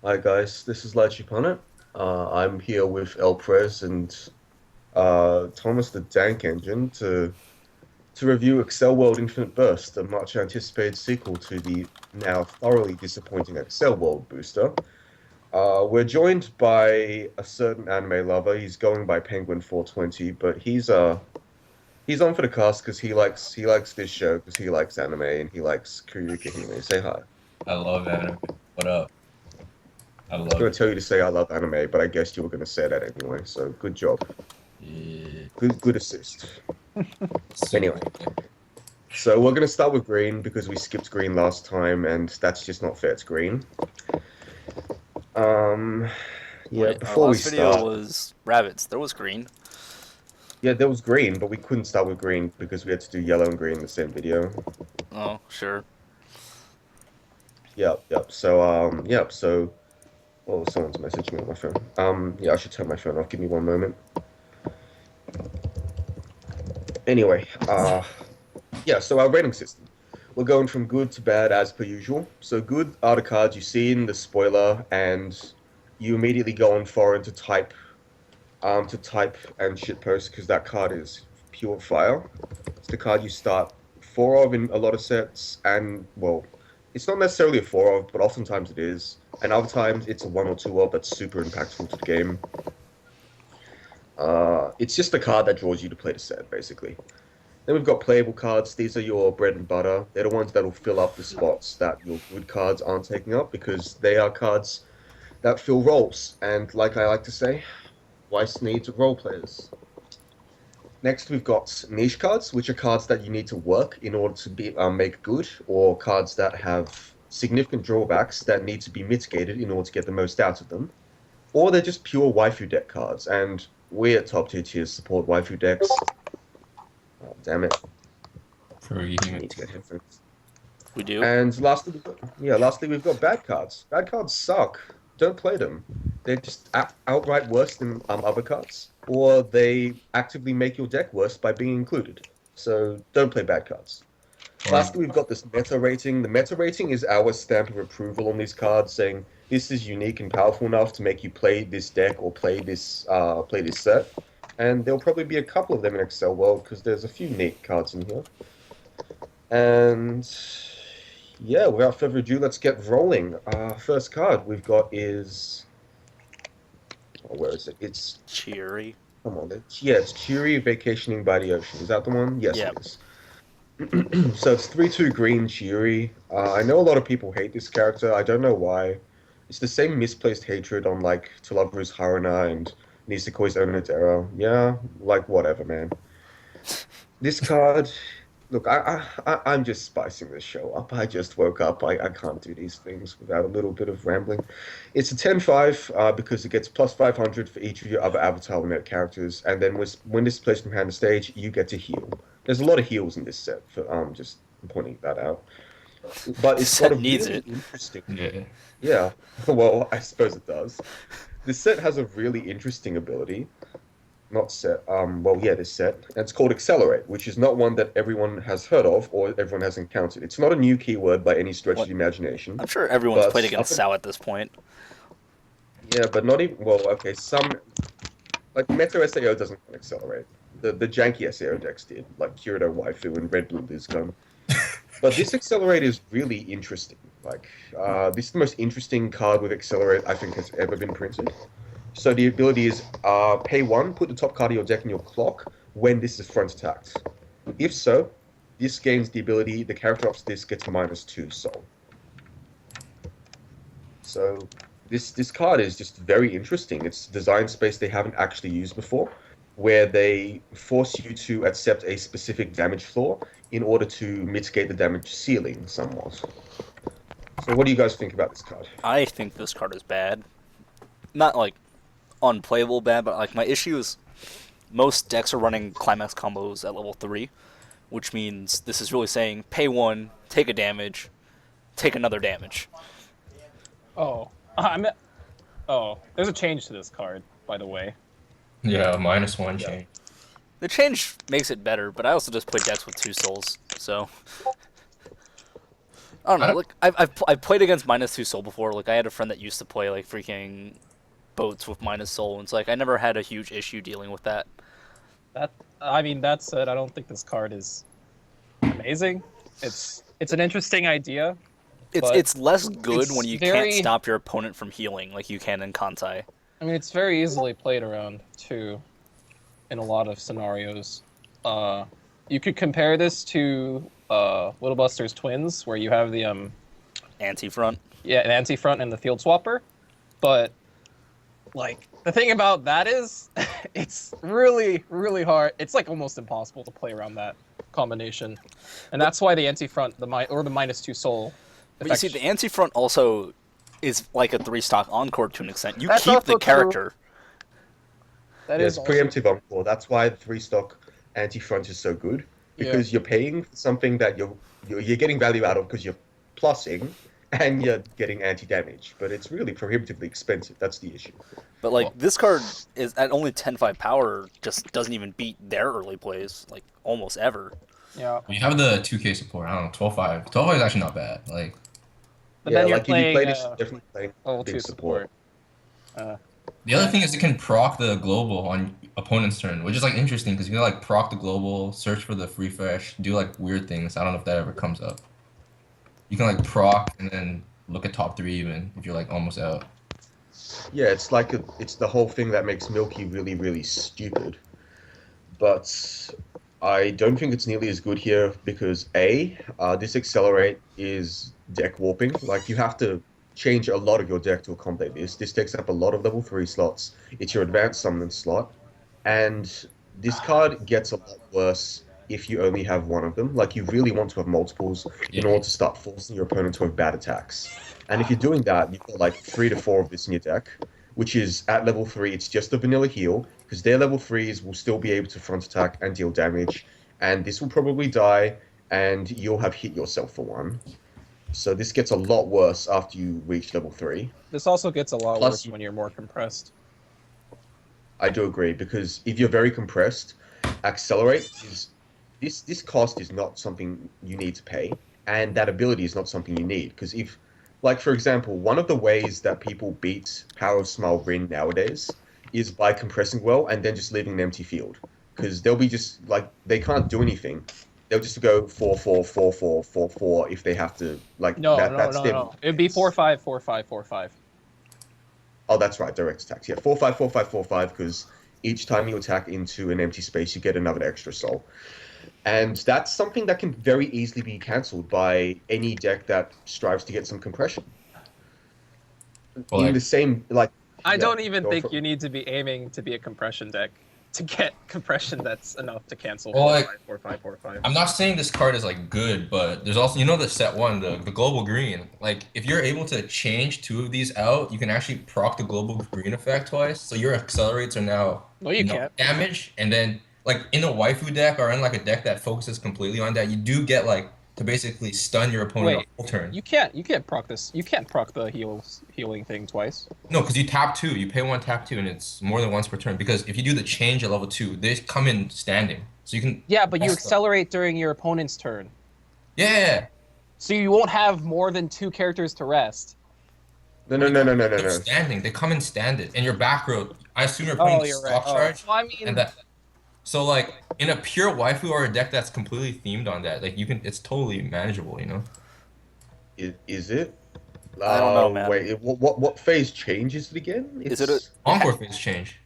Hi guys, this is lycheepunnet. I'm here with Elprez and Thomas the Dank engine to review Excel World Infinite Burst, a much anticipated sequel to the now thoroughly disappointing Excel World booster. We're joined by a certain anime lover. He's going by Penguin 420, but he's on for the cast because he likes this show because he likes anime and he likes Kurika Hime. Say hi. I love anime. What up? I I was love going it. to tell you to say I love anime, but I guess you were going to say that anyway. So good job. Yeah, Good assist. super. Anyway, so we're going to start with green because we skipped green last time, and that's just not fair to green. Um, yeah, Wait, our before we last video start, was rabbits. There was green. yeah, there was green, but we couldn't start with green because we had to do yellow and green in the same video. Oh, sure. Yep. So, oh, someone's messaging me on my phone. Yeah, I should turn my phone off. Give me one moment. Anyway, yeah, so our rating system. We're going from good to bad as per usual. So good are the cards you see in the spoiler, and you immediately go on foreign to type and shitpost because that card is pure fire. It's the card you start four of in a lot of sets, and well, it's not necessarily a four of, but oftentimes it is, and other times it's a one or two of that's super impactful to the game. It's just a card that draws you to play the set, basically. Then we've got playable cards. These are your bread and butter. They're the ones that'll fill up the spots that your good cards aren't taking up because they are cards that fill roles. And like I like to say, Weiss needs role players. Next, we've got niche cards, which are cards that you need to work in order to be make good, or cards that have significant drawbacks that need to be mitigated in order to get the most out of them. Or they're just pure waifu deck cards, and we at Top Tier Tiers support waifu decks. Oh, damn it. For you I human. need to get headphones. We do. And lastly, we've got bad cards. Bad cards suck. Don't play them. They're just outright worse than other cards, or they actively make your deck worse by being included. So don't play bad cards. Or Lastly, we've got this meta rating. The meta rating is our stamp of approval on these cards, saying this is unique and powerful enough to make you play this deck or play this set. And there'll probably be a couple of them in Excel World because there's a few neat cards in here. And yeah, without further ado, let's get rolling. First card we've got is where is it? It's Cheery. come on, it's Cheery Vacationing by the Ocean. Is that the one? Yes, Yeah. it is. So it's 3/2 green Cheery. I know a lot of people hate this character. I don't know why. It's the same misplaced hatred on like Talaru's Haruna and Nisakoi's Onodera. Yeah, like whatever, man. This card, look, I'm just spicing this show up. I just woke up. I can't do these things without a little bit of rambling. It's a 10/5 because it gets plus 500 for each of your other Avatar net characters, and then when this is placed from hand to stage, you get to heal. There's a lot of heals in this set, for just pointing that out. But This it's got a set needs really it. interesting, yeah. yeah, well, I suppose it does. This set has a really interesting ability not set. Well, yeah, this set. And it's called Accelerate, which is not one that everyone has heard of or everyone has encountered. It's not a new keyword by any stretch of What? the imagination, I'm sure everyone's played but against Sao at this point. yeah, but not even. Well, okay, some like Meta SAO doesn't accelerate. The janky SAO decks did, like Kirito Waifu and Red Blue Lizgun. But this Accelerate is really interesting. Like, this is the most interesting card with Accelerate I think has ever been printed. So the ability is pay one, put the top card of your deck in your clock when this is front attacked. If so, this gains the ability, the character opts this gets -2 soul. So this card is just very interesting. It's design space they haven't actually used before, where they force you to accept a specific damage floor in order to mitigate the damage ceiling somewhat. So what do you guys think about this card? I think this card is bad. Not like unplayable bad, but like my issue is most decks are running climax combos at level 3, which means this is really saying pay one, take a damage, take another damage. Oh, I'm. Oh, there's a change to this card, by the way. Yeah, -1 Yeah. change. The change makes it better, but I also just play decks with 2 souls, so I don't I know. don't- Like I've played against -2 soul before. Like I had a friend that used to play like freaking boats with -soul, and it's like I never had a huge issue dealing with that. That I mean, that said, I don't think this card is amazing. It's an interesting idea, but It's less good it's when you can't very. stop your opponent from healing like you can in Kantai. I mean, it's very easily played around too, in a lot of scenarios. Uh, you could compare this to Little Buster's Twins, where you have the Anti-front. yeah, an anti-front and the field swapper, but like the thing about that is, it's really really hard. It's like almost impossible to play around that combination, and that's why the anti-front, the -2 soul. But you see, the anti-front also is like a 3-stock encore to an extent. You That's keep also the character. That Yeah, is it's also- preemptive encore. That's why the 3-stock anti-front is so good, because you're paying for something that you're getting value out of because you're plussing and you're getting anti-damage. But it's really prohibitively expensive. That's the issue. But like this card is at only 10-5 power, just doesn't even beat their early plays like almost ever. Yeah, You have the 2K support. I don't know, 12.5. 12.5 is actually not bad. Like, but yeah, then you're like if you playing played it, you're definitely playing level big 2 support. support. the other thing is it can proc the global on opponent's turn, which is like interesting because you can like proc the global, search for the refresh, do like weird things. I don't know if that ever comes up. You can like proc and then look at top 3 even if you're like almost out. Yeah, it's like it's the whole thing that makes Milky really, really stupid. But I don't think it's nearly as good here because this accelerate is deck warping. Like you have to change a lot of your deck to accommodate this. This takes up a lot of level 3 slots. It's your advanced summon slot, and this card gets a lot worse if you only have one of them. Like you really want to have multiples in order to start forcing your opponent to have bad attacks. And if you're doing that, you've got like 3 to 4 of this in your deck, which is at level 3, it's just a vanilla heal, because their level 3s will still be able to front attack and deal damage, and this will probably die, and you'll have hit yourself for one. So this gets a lot worse after you reach level 3. This also gets a lot Plus worse when you're more compressed. I do agree, because if you're very compressed, accelerate is this cost is not something you need to pay, and that ability is not something you need. Because if, like for example, one of the ways that people beat Power of Smile Rin nowadays is by compressing well and then just leaving an empty field. Because they'll be just like they can't do anything. They'll just go 4-4-4-4-4-4 if they have to. Like No, that's their. no. It'd be 4-5, 4-5, 4-5. Oh, that's right, direct attacks. Yeah, 4-5, 4-5, 4-5, because each time you attack into an empty space, you get another extra soul. And that's something that can very easily be cancelled by any deck that strives to get some compression. Well, In like- the same, like... I yeah, don't even go think for- you need to be aiming to be a compression deck to get compression that's enough to cancel Well, like- 4-5, 4-5, 4-5. I'm not saying this card is like good, but there's also the set 1, the global green. Like if you're able to change 2 of these out, you can actually proc the global green effect twice. So your accelerates are now No, you can't. damage, and then like in a waifu deck or in like a deck that focuses completely on that, you do get like to basically stun your opponent Wait, a whole turn. You can't proc this. You can't proc the healing thing twice. No, because you tap 2, you pay 1, tap 2, and it's more than once per turn. Because if you do the change at level 2, they come in standing, so you can. Yeah, but you That's the- accelerate during your opponent's turn. Yeah. So you won't have more than 2 characters to rest. No. They're standing. They come in standard, and your back row. I assume you're putting You're stock right. charge, Well, I mean, and that. So like in a pure waifu or a deck that's completely themed on that, like you can, it's totally manageable, you know. Is it? I don't know, man. Wait, what phase changes it again? Is it a- Encore phase change.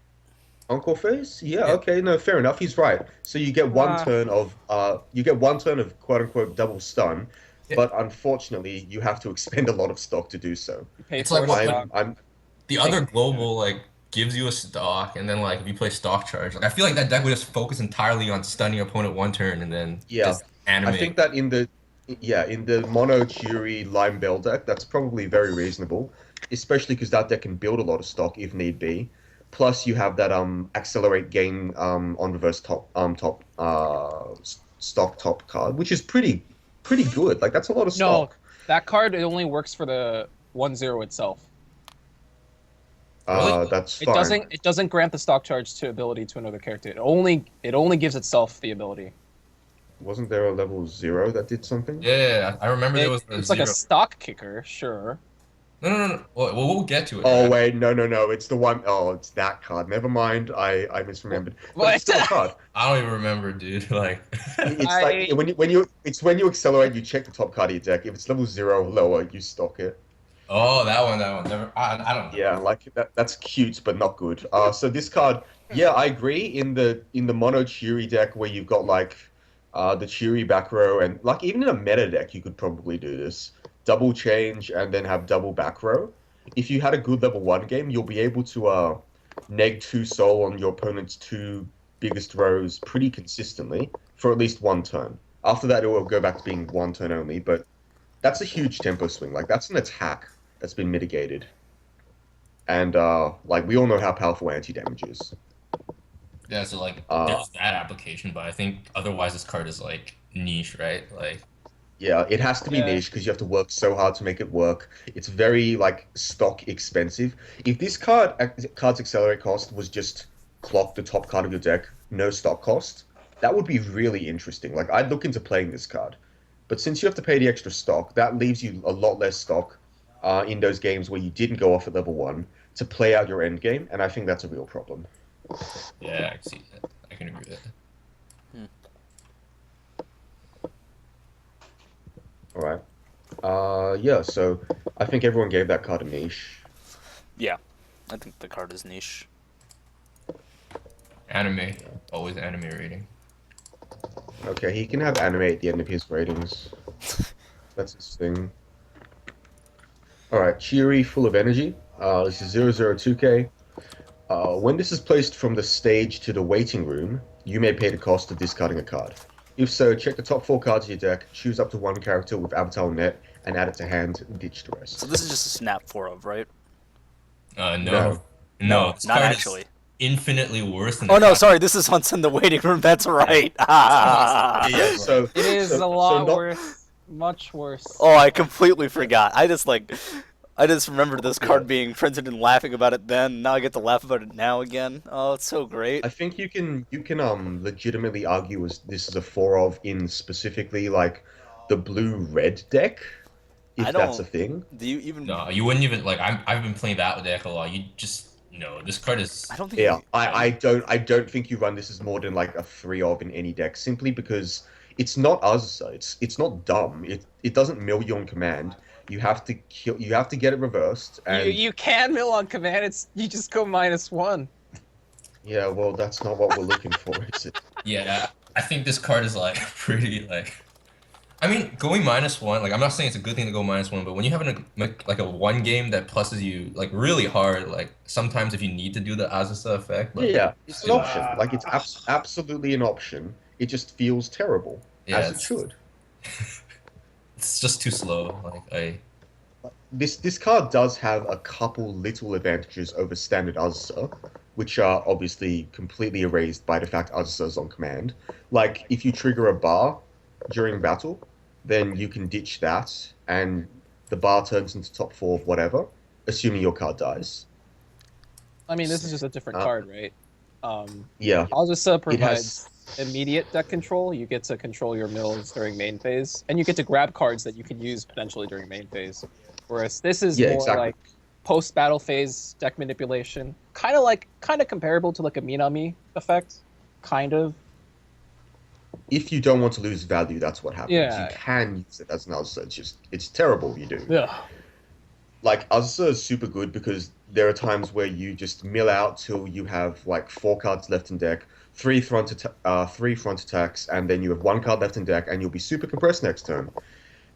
Encore phase? Yeah, Yeah. okay, no, fair enough. He's right. So you get one turn of quote unquote double stun, Yeah. but unfortunately you have to expend a lot of stock to do so. you pay It's like 4 what- stock. I'm The other global like gives you a stock, and then like if you play stock charge, like I feel like that deck would just focus entirely on stunning your opponent 1 turn, and then Yeah. just animate. I think that in the mono Curie Lime Bell deck, that's probably very reasonable, especially because that deck can build a lot of stock if need be. Plus, you have that accelerate gain on reverse stock top card, which is pretty good. Like that's a lot of No, stock. that card it only works for the 1-0 itself. Really? That's It fine. doesn't grant the stock charge to ability to another character. It only gives itself the ability. Wasn't there a level 0 that did something? Yeah, I remember there was a It's like a zero. stock kicker, sure. No. Well, we'll get to it, Oh right? wait, no, it's the one oh it's that card. Never mind, I misremembered. But it's What? still a card. I don't even remember, dude. Like, It's like when you accelerate, you check the top card of your deck. If it's level 0 or lower, you stock it. oh, that one. Never. I don't know. Yeah, like that's cute but not good. So this card, yeah, I agree. In the mono Cheery deck where you've got like the Cheery back row and like even in a meta deck you could probably do this. Double change and then have double back row. If you had a good level 1 game, you'll be able to neg 2 soul on your opponent's 2 biggest rows pretty consistently for at least 1 turn. After that it will go back to being 1 turn only, but that's a huge tempo swing. Like that's an attack that's been mitigated. And like we all know how powerful anti-damage is. Yeah, so like, Uh, there's that application, but I think otherwise this card is like niche, right? Like, yeah, it has to be Yeah. niche because you have to work so hard to make it work. It's very like stock expensive. If this card's accelerate cost was just clock the top card of your deck, no stock cost, that would be really interesting. Like I'd look into playing this card. But since you have to pay the extra stock, that leaves you a lot less stock in those games where you didn't go off at level 1 to play out your end game, and I think that's a real problem. yeah, I can see that. I can agree with that. All right. Yeah, so I think everyone gave that card a niche. Yeah, I think the card is niche. Anime, always anime rating. Okay, he can have anime at the end of his ratings. That's his thing. Alright, Cheery, full of energy. This is 002K. When this is placed from the stage to the waiting room, you may pay the cost of discarding a card. If so, check the top 4 cards of your deck, choose up to 1 character with Avatar Net, and add it to hand, and ditch the rest. So this is just a snap 4 of, right? No. No. No, this Not card actually. is infinitely worse than Oh the no, card- sorry, this is Hunts in the waiting room. That's right. Yeah, so It is so a lot not- worse, much worse. Oh, I completely forgot. I just remembered this card being printed and laughing about it then. Now I get to laugh about it now again. Oh, it's so great. I think you can legitimately argue as this is a 4 of in specifically like the blue-red deck, I if that's a don't- thing. Do you even? No, you wouldn't even like. I've been playing that deck a lot. You just no. This card is. I don't think. Yeah, you- I don't think you run this as more than like a 3 of in any deck simply because it's not Urza. It's not dumb. It doesn't mill you on command. You have to kill. You have to get it reversed. And You can mill on command. You just go -1. yeah, well, that's not what we're looking for, is it? Yeah, I think this card is like pretty like. I mean, going -1. Like, I'm not saying it's a good thing to go -1, but when you have like a 1 game that pluses you like really hard, like sometimes if you need to do the Azusa effect, like, Yeah, it's an do it. option. Like it's absolutely an option. It just feels terrible, Yeah, as it it's- should. It's just too slow. Like This card does have a couple little advantages over standard Urza, which are obviously completely erased by the fact Urza is on command. Like if you trigger a bar during battle, then you can ditch that, and the bar turns into top 4 of whatever, assuming your card dies. I mean, this is just a different card, right? Yeah, Aljusa it provides has. immediate deck control. You get to control your mills during main phase, and you get to grab cards that you can use potentially during main phase. Whereas this is Yeah, more exactly. like post-battle phase deck manipulation, kind of comparable to like a Minami effect, kind of. If you don't want to lose value, that's what happens. Yeah. You can use it as an Urza. It's terrible if you do. Yeah. Like Urza is super good because there are times where you just mill out till you have like 4 cards left in deck, 3 front attacks, and then you have 1 card left in deck, and you'll be super compressed next turn.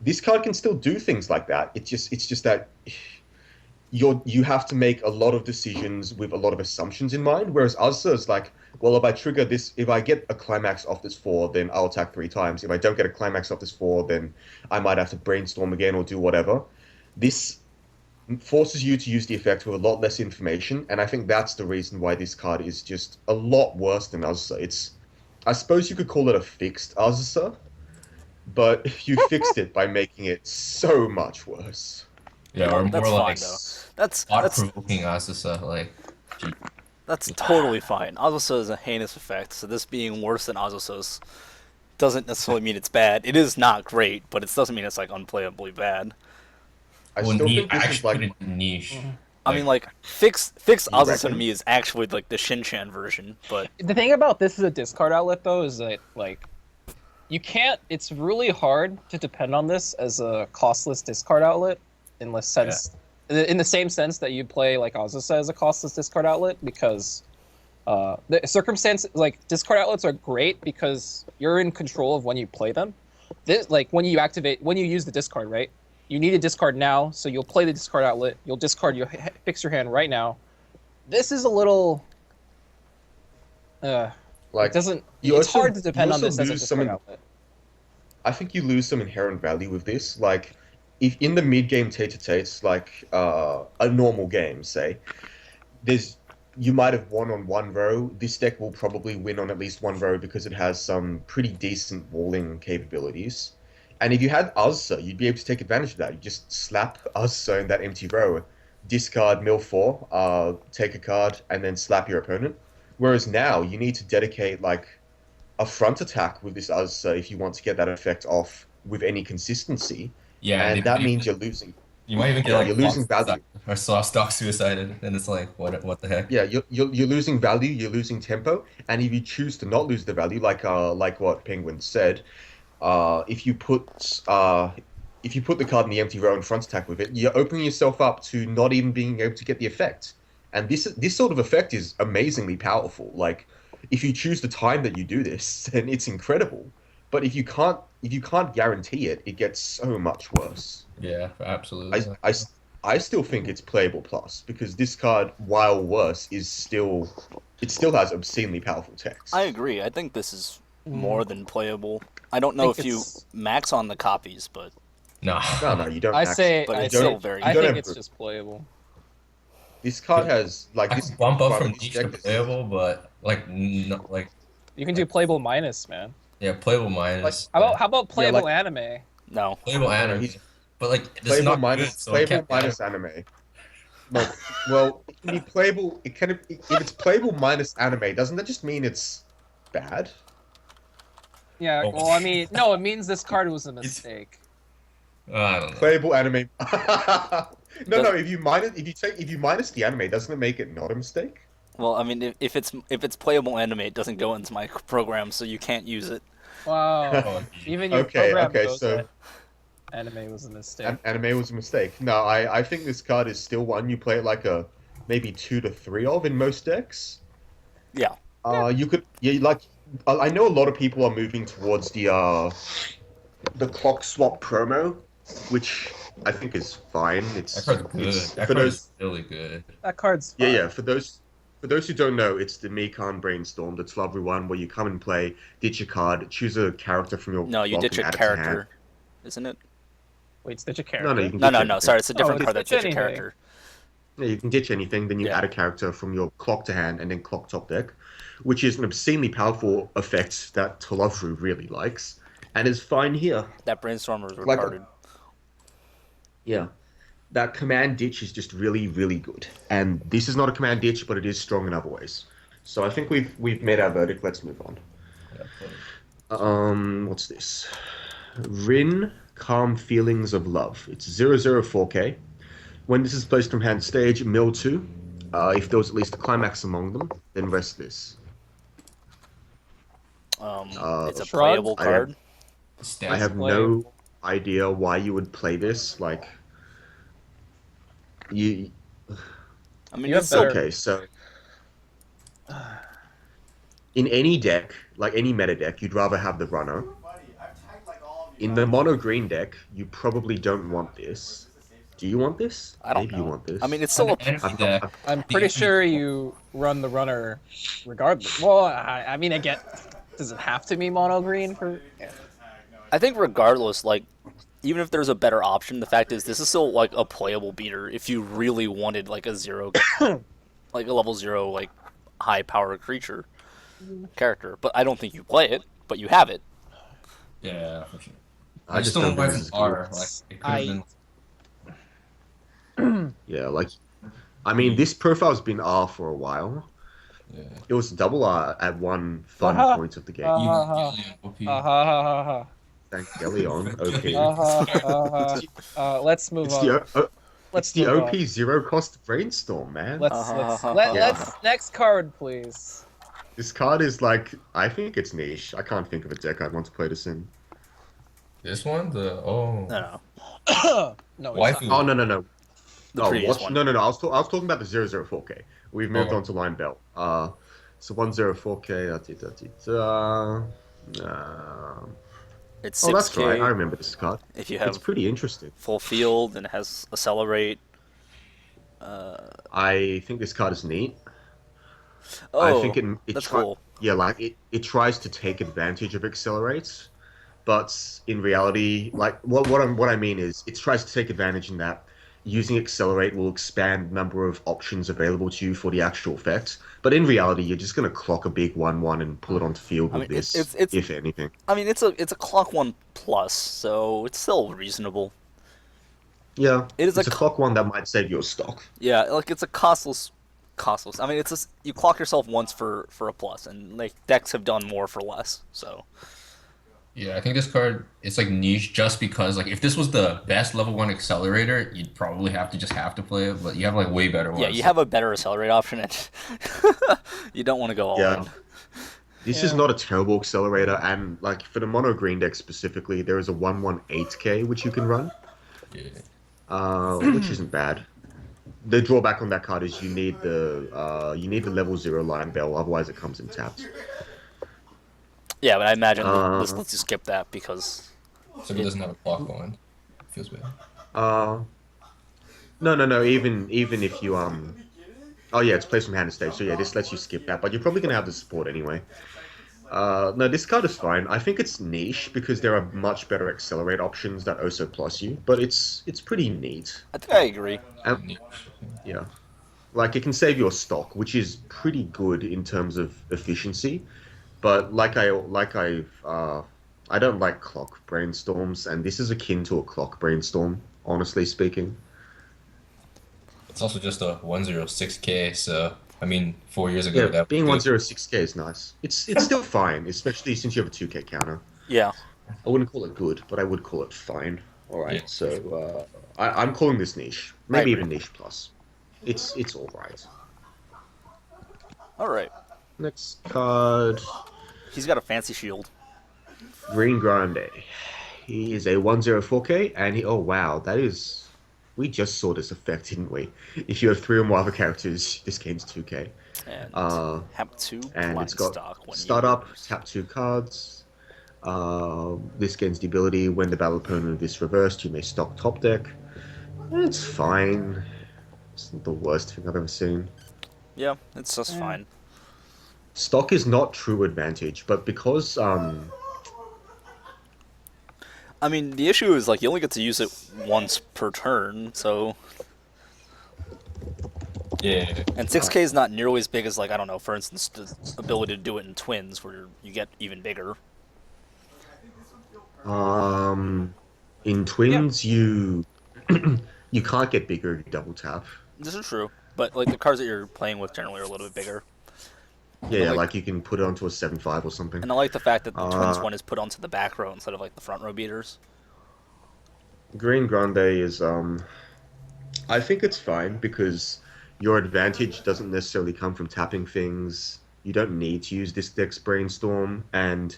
This card can still do things like that. It's just that you have to make a lot of decisions with a lot of assumptions in mind. Whereas Urza is like, well, if I trigger this, if I get a climax off this 4, then I'll attack 3 times. If I don't get a climax off this 4, then I might have to brainstorm again or do whatever. This forces you to use the effect with a lot less information, and I think that's the reason why this card is just a lot worse than Urza. I suppose you could call it a fixed Urza, but you fixed it by making it so much worse. yeah, or That's more fine, like though. That's thought-provoking Azusa. Like, that's totally fine. Azusa is a heinous effect, so this being worse than Azusa's doesn't necessarily mean it's bad. It is not great, but it doesn't mean it's like unplayably bad. I Well, still think I this is actually put like it in niche. I mean, like fix You Azusa to reckon? me is actually like the Shinchan version, but The thing about this as a discard outlet, though, is that like you can't. It's really hard to depend on this as a costless discard outlet, in the sense, in the same sense that you play like Azusa as a costless discard outlet, because the circumstance like discard outlets are great because you're in control of when you play them. This like when you use the discard, right? You need a discard now, so you'll play the discard outlet. You'll discard fix your hand right now. This is a little. It like doesn't. you It's also- hard to depend you on also this as a lose some discard in- outlet. I think you lose some inherent value with this. Like, if in the mid game Tate-to-Tates, like a normal game, say, there's you might have won on one row. This deck will probably win on at least one row because it has some pretty decent walling capabilities. And if you had Uzza, you'd be able to take advantage of that. You just slap Uzza in that empty row, discard mill 4, take a card, and then slap your opponent. Whereas now you need to dedicate like a front attack with this Uzza if you want to get that effect off with any consistency. Yeah, And they that might means even- you're losing. you might even get Yeah, like you're losing stock value. or stock suicided, and it's like what the heck? Yeah, you're losing value, you're losing tempo, and if you choose to not lose the value, like what Penguin said, if you put the card in the empty row and front attack with it, you're opening yourself up to not even being able to get the effect. And this sort of effect is amazingly powerful. Like, if you choose the time that you do this, then it's incredible. But if you can't guarantee it, it gets so much worse. Yeah, absolutely. I still think it's playable plus because this card, while worse, it still has obscenely powerful text. I agree. I think this is more than playable. I don't know if think you it's- max on the copies, but No. No, you don't. I actually- say, but I it's say, still very I good. think it's just playable. This card has like I this could bump up but from this niche to deck is- playable, but like no, like You can do playable minus, man. yeah, playable minus. How about playable like- anime? no. playable anime? he's- But like it's Playable not minus good, so it playable can't be minus anime. No, well, it can be playable. It can if it's playable minus anime. Doesn't that just mean it's bad? Yeah, Oh. well, I mean, no, it means this card was a mistake. I don't know. Playable anime. No. If you minus the anime, doesn't it make it not a mistake? Well, I mean, if it's playable anime, it doesn't go into my program, so you can't use it. Wow. Oh, Even your Okay, program okay, knows so- that anime was a mistake. Anime was a mistake. No, I think this card is still one you play like a maybe 2 to 3 of in most decks. Yeah. You could like I know a lot of people are moving towards the clock swap promo, which I think is fine. that card's good. It's That for card those is really good. That card's yeah fine. yeah for those who don't know, it's the Mikan Brainstorm, the lovely one where you come and play, ditch a card, choose a character from your No, you block ditch and a add it to hand. character, isn't it? Wait, Stitch a character. No, no, you can No, ditch no, no. anything. Sorry, it's a different Oh, card it's that's ditch a anything. character. Yeah, you can ditch anything, then you Yeah. add a character from your clock to hand and then clock top deck, which is an obscenely powerful effect that Talovru really likes, and is fine here. That brainstormer is Like- retarded. Yeah. That command ditch is just really, really good. And this is not a command ditch, but it is strong in other ways. So I think we've made our verdict. Let's move on. Yeah, What's this? Rin, Calm Feelings of Love. It's 004K. When this is placed from hand to stage, mill 2. If there was at least a climax among them, then rest this. It's a Shrugged? playable I card. Stats. I have no idea why you would play this. Like, you. I mean, You have it's still, better- Okay, so in any deck, like any meta deck, you'd rather have the runner. In the mono green deck, you probably don't want this. Do you want this? I don't Maybe know. you want this. I mean, it's still a Enemy I've deck. not, I'm pretty sure you run the runner regardless. Well, I mean, I get. Does it have to be mono green for? Yeah. I think regardless, like, even if there's a better option, the fact is this is still like a playable beater if you really wanted like a zero, like a level 0 like high power creature character. But I don't think you play it, but you have it. Yeah, for sure. I just don't don't know why think it's this an is R. good. Like it could have been. Yeah, like, I mean, this profile's been R for a while. Yeah. It was double R at one fun Uh-huh. point of the game. Evangelion OP. Evangelion, OP. Let's move It's the on. it's Let's the move on. OP zero cost brainstorm, man. Yeah. Let's next card, please. This card is like, I think it's niche. I can't think of a deck I'd want to play this in. This one, No, No, it's waifu. Oh, no, no, no. the Oh, previous watch. one. No, no, no. I was talking about the 004K. We've moved Oh. on to Line Belt. So 104K. It's Oh, that's 6K right. I remember this card. if you It's have pretty interesting. full field and it has accelerate. I think this card is neat. I Oh, think it that's cool. Yeah, like it tries to take advantage of accelerates, but in reality, like what I mean is it tries to take advantage in that using accelerate will expand the number of options available to you for the actual effect. But in reality, you're just gonna clock a big 1/1 and pull it onto field I with mean, this, it's if anything. I mean, it's a clock 1+, so it's still reasonable. Yeah, It is it's a a clock one that might save your stock. Yeah, like it's a costless. I mean, it's just you clock yourself once for a plus, and like decks have done more for less. So Yeah, I think this card it's like niche just because like if this was the best level 1 accelerator, you'd probably have to play it, but you have like way better ones. yeah, you have a better accelerate option, and you don't want to go all Yeah. in. This Yeah. is not a terrible accelerator, and like for the mono green deck specifically, there is a 118K which you can run, Yeah. which isn't bad. The drawback on that card is you need the level 0 line bell, otherwise it comes in tapped. Yeah, but I imagine this Uh, lets you skip that because So it doesn't have a clock on. Feels bad. No. Even if you oh yeah, it's placed from hand to stage. So yeah, this lets you skip that, but you're probably gonna have the support anyway. No, this card is fine. I think it's niche because there are much better accelerate options that also plus you, but it's pretty neat. I think I agree. Yeah, like it can save your stock, which is pretty good in terms of efficiency. But I don't like clock brainstorms, and this is akin to a clock brainstorm, honestly speaking. It's also just a 106K, so I mean 4 years ago Yeah, that being was good. 106K is nice. It's still fine, especially since you have a 2K counter. Yeah, I wouldn't call it good, but I would call it fine. All right, Yeah. so I'm calling this niche, maybe even niche plus. It's all right. all right. Next card, He's got a fancy shield. Green Grande. He is a 104K, and he. Oh wow, that is. We just saw this effect, didn't we? If you have 3 or more other characters, this gains 2K. And have 2 And blind it's got stock when startup, you tap 2 cards. This gains the ability when the battle opponent is reversed, you may stock top deck. It's fine. It's not the worst thing I've ever seen. Yeah, it's just Yeah. fine. Stock is not true advantage, but because I mean, the issue is like you only get to use it once per turn, so Yeah. and 6K is not nearly as big as like I don't know, for instance, the ability to do it in twins, where you get even bigger. in twins you you can't get bigger if you double tap. This is true, but like the cards that you're playing with generally are a little bit bigger. Yeah, like- like you can put it onto a 7/5 or something. And I like the fact that the twins Uh, one is put onto the back row instead of like the front row beaters. Green Grande is I think it's fine because your advantage doesn't necessarily come from tapping things. You don't need to use this deck's brainstorm, and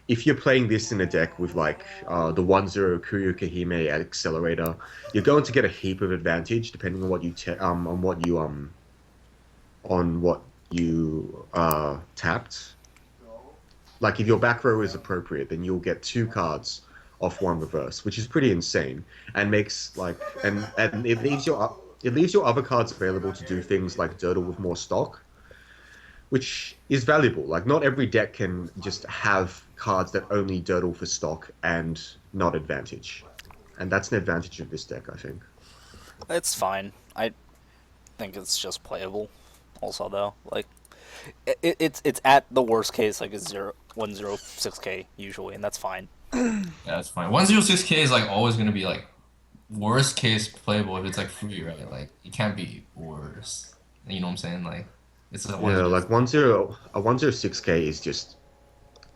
if you're playing this in a deck with like the 1/0 Kuryuka Hime at Accelerator, you're going to get a heap of advantage depending on what you tapped. Like if your back row is appropriate, then you'll get 2 cards off 1 reverse, which is pretty insane, and makes like and it leaves your other cards available to do things like Dirtle with more stock, which is valuable. Like not every deck can just have cards that only Dirtle for stock and not advantage, and that's an advantage of this deck, I think. It's fine. I think it's just playable. Also, though, like it's at the worst case like a 106K usually, and that's fine. Yeah, that's fine. 106K is like always gonna be like worst case playable if it's like free, right? Like it can't be worse. You know what I'm saying? Like It's a Yeah, 1-0. like 106k is just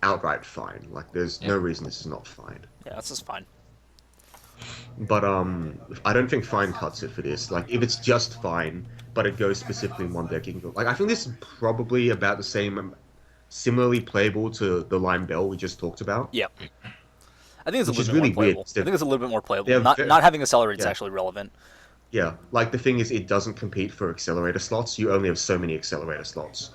outright fine. Like there's Yeah. no reason this is not fine. Yeah, that's just fine. But I don't think fine cuts it for this. Like if it's just fine, but it goes specifically in one deck, you can go. Like I think this is probably about the same, similarly playable to the Lime Bell we just talked about, Yep. I think it's a which little is bit more really weird. playable. I think it's a little bit more playable. They're Not having accelerate is yeah, actually relevant. yeah. Like the thing is, it doesn't compete for accelerator slots. You only have so many accelerator slots.